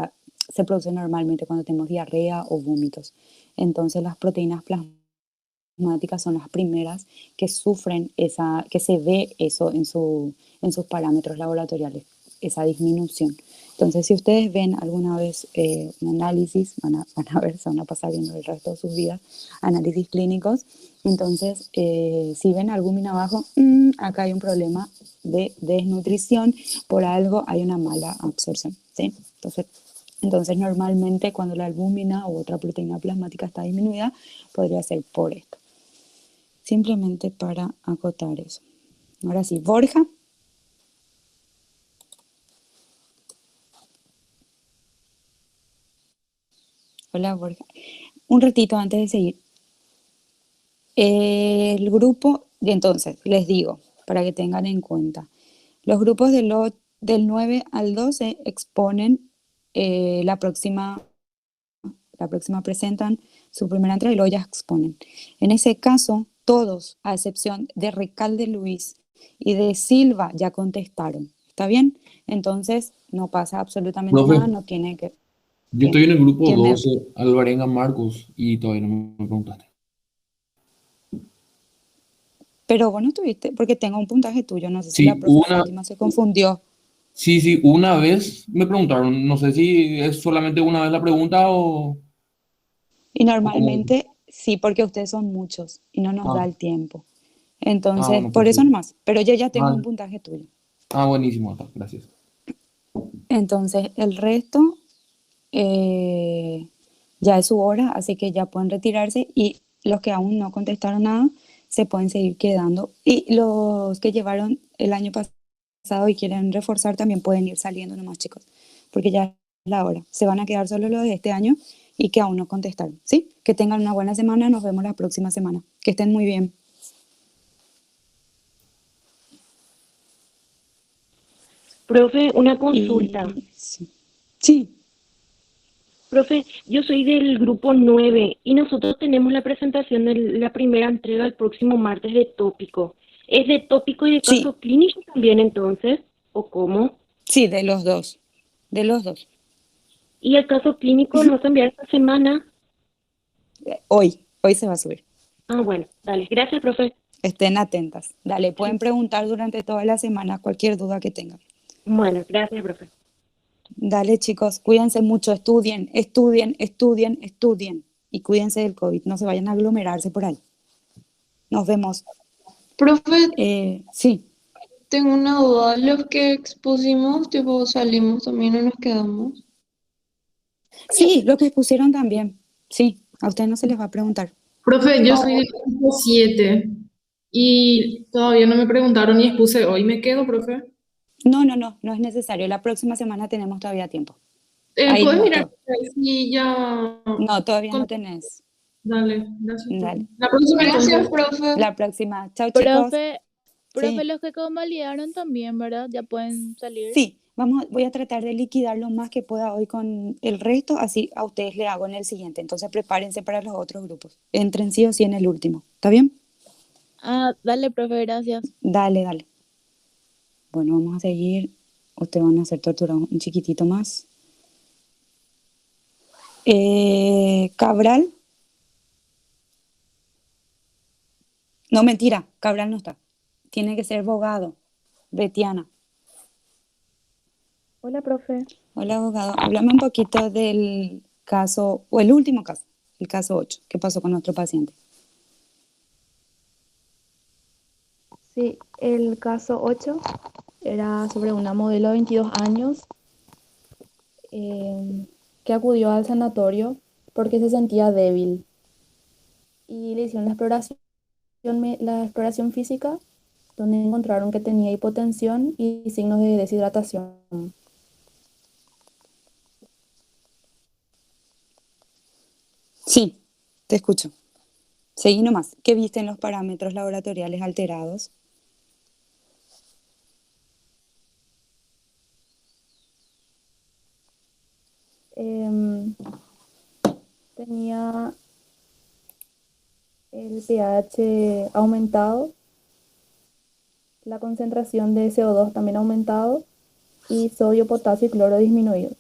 se produce normalmente cuando tenemos diarrea o vómitos. Entonces, las proteínas plasmáticas son las primeras que sufren que se ve eso en sus parámetros laboratoriales, esa disminución. Entonces, si ustedes ven alguna vez un análisis, van a ver, se van a pasar viendo el resto de sus vidas, análisis clínicos, entonces, si ven albúmina bajo, acá hay un problema de desnutrición, por algo hay una mala absorción, ¿sí? Entonces, normalmente cuando la albúmina u otra proteína plasmática está disminuida, podría ser por esto. Simplemente para acotar eso. Ahora sí, Borja. Hola, Borja. Un ratito antes de seguir. El grupo, y entonces, les digo, para que tengan en cuenta, los grupos del 9 al 12 exponen la próxima presentan su primera entrega y luego ya exponen. En ese caso, todos, a excepción de Recalde Luis y de Silva, ya contestaron. ¿Está bien? Entonces, no pasa absolutamente Profe, nada, no tiene que... yo estoy en el grupo ¿Quién me- 12, Alvarenga Marcos, y todavía no me preguntaste. Pero vos no estuviste, porque tengo un puntaje tuyo, no sé si la Sí, profe Fátima se confundió. sí, una vez me preguntaron, no sé si es solamente una vez la pregunta Y o como... normalmente sí, porque ustedes son muchos y no nos da Ah, el tiempo. Entonces, bueno, por eso perfecto. nomás. Pero yo ya tengo Ah, un puntaje tuyo. buenísimo, está, gracias. Entonces, el resto ya es su hora, así que ya pueden retirarse y los que aún no contestaron nada se pueden seguir quedando. Y los que llevaron el año pasado y quieren reforzar también pueden ir saliendo nomás, chicos, porque ya es la hora. Se van a quedar solo los de este año y que aún no contestaron, ¿sí? Que tengan una buena semana, nos vemos la próxima semana. Que estén muy bien. Profe, una consulta. Sí. Profe, yo soy del grupo 9 y nosotros tenemos la presentación de la primera entrega el próximo martes de tópico. ¿Es de tópico y de caso clínico también entonces? ¿O cómo? Sí, de los dos. De los dos. ¿Y el caso clínico no se envía esta semana? Hoy se va a subir. Ah, bueno, dale. Gracias, profe. Estén atentas. Dale, pueden preguntar durante toda la semana cualquier duda que tengan. Bueno, gracias, profe. Dale, chicos, cuídense mucho, estudien, estudien, estudien, estudien. Y cuídense del COVID, no se vayan a aglomerarse por ahí. Nos vemos. Profe, Sí. tengo una duda. Los que expusimos, tipo, salimos también o nos quedamos. Sí, lo que expusieron también. Sí, a ustedes no se les va a preguntar. Profe, yo soy del grupo 7 y todavía no me preguntaron y expuse hoy. ¿Me quedo, profe? No es necesario. La próxima semana tenemos todavía tiempo. Ahí ¿Puedes nomás mirar todo. si ya... No, todavía no tenés. Dale, gracias. Dale. La próxima Gracias, entonces. profe. La próxima. Chao, chicos. Profe, los que convalidaron también, ¿verdad? Ya pueden salir. Sí, voy a tratar de liquidar lo más que pueda hoy con el resto, así a ustedes le hago en el siguiente. Entonces prepárense para los otros grupos. Entren sí o sí en el último. ¿Está bien? Dale, profe, gracias. Dale. Bueno, vamos a seguir. Ustedes van a hacer tortura un chiquitito más. Cabral. No, mentira, Cabral no está. Tiene que ser Bogado. Betiana. Hola, profe. Hola, abogado. Háblame un poquito del caso, o el último caso, el caso 8. ¿Qué pasó con nuestro paciente? Sí, el caso 8 era sobre una modelo de 22 años que acudió al sanatorio porque se sentía débil y le hicieron la exploración física donde encontraron que tenía hipotensión y signos de deshidratación. Sí, te escucho. Seguí nomás. ¿Qué viste en los parámetros laboratoriales alterados? tenía el pH aumentado, la concentración de CO2 también aumentado y sodio, potasio y cloro disminuido.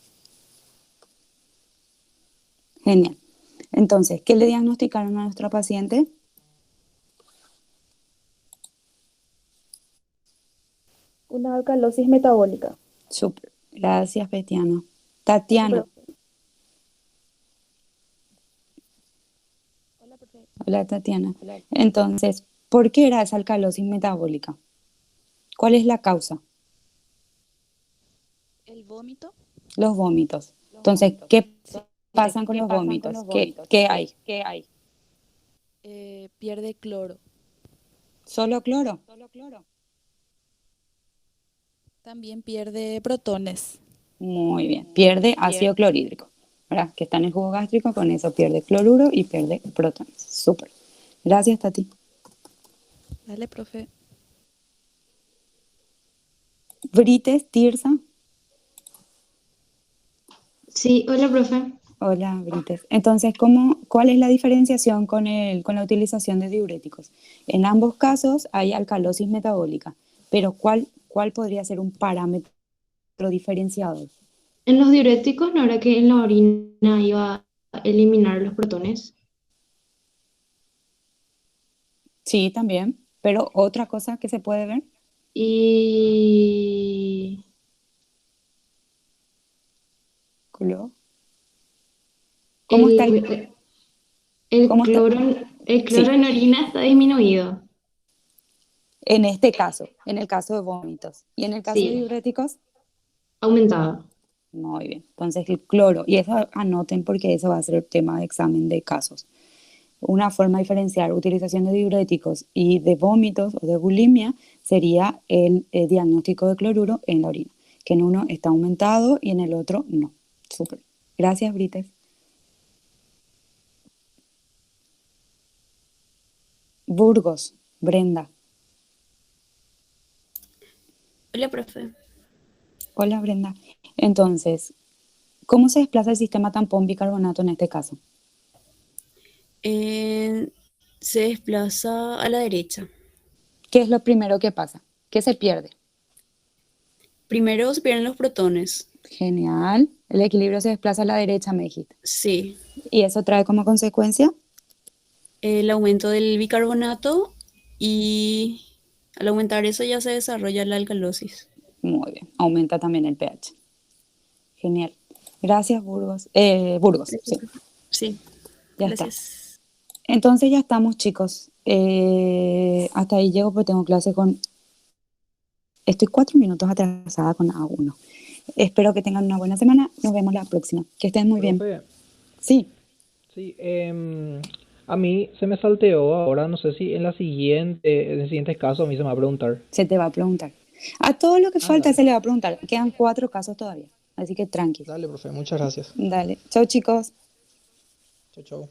Genial. Entonces, ¿qué le diagnosticaron a nuestra paciente? Una alcalosis metabólica. Súper. Gracias, Betiana. Tatiana. Hola, Tatiana. Entonces, ¿por qué era esa alcalosis metabólica? ¿Cuál es la causa? El vómito. Los vómitos. Entonces, ¿qué pasan con los vómitos? ¿Qué hay? Pierde cloro. ¿Solo cloro? También pierde protones. Muy bien. Pierde ácido clorhídrico, ¿verdad? Que está en el jugo gástrico, con eso pierde cloruro y pierde protones. Súper. Gracias, Tati. Dale, profe. Brites, Tirsa. Sí, hola, profe. Hola, Brites. Entonces, ¿cuál es la diferenciación con la utilización de diuréticos? En ambos casos hay alcalosis metabólica, pero ¿cuál podría ser un parámetro diferenciador? En los diuréticos, ¿no era que en la orina iba a eliminar los protones? Sí, también, pero otra cosa que se puede ver. Y ¿Cloro? ¿Cómo está el cómo está? cloro Sí, en orina está disminuido. en este caso, en el caso de vómitos. ¿Y en el caso de Sí, diuréticos? aumentado. Muy bien. Entonces, el cloro, y eso anoten porque eso va a ser el tema de examen de casos. Una forma de diferenciar utilización de diuréticos y de vómitos o de bulimia sería el diagnóstico de cloruro en la orina, que en uno está aumentado y en el otro no. Súper. Gracias, Brites. Burgos, Brenda. Hola, profe. Hola, Brenda. Entonces, ¿cómo se desplaza el sistema tampón-bicarbonato en este caso? Se desplaza a la derecha. ¿Qué es lo primero que pasa? ¿Qué se pierde? Primero se pierden los protones. Genial. El equilibrio se desplaza a la derecha, me dijiste. Sí. ¿Y eso trae como consecuencia? El aumento del bicarbonato y al aumentar eso ya se desarrolla la alcalosis. Muy bien. Aumenta también el pH. Genial. Gracias, Burgos. Burgos, sí. Sí. Ya Gracias. está. Entonces ya estamos, chicos. Hasta ahí llego porque tengo clase con... Estoy 4 minutos atrasada con A1. Espero que tengan una buena semana. Nos vemos la próxima. Que estén muy bien. Profe, Sí. sí, a mí se me salteó ahora, no sé si en el siguiente caso a mí se me va a preguntar. Se te va a preguntar. A todo lo que falta Dale. se le va a preguntar. Quedan 4 casos todavía. Así que tranqui. Dale, profe, muchas gracias. Dale. Chau, chicos. Chau, chau.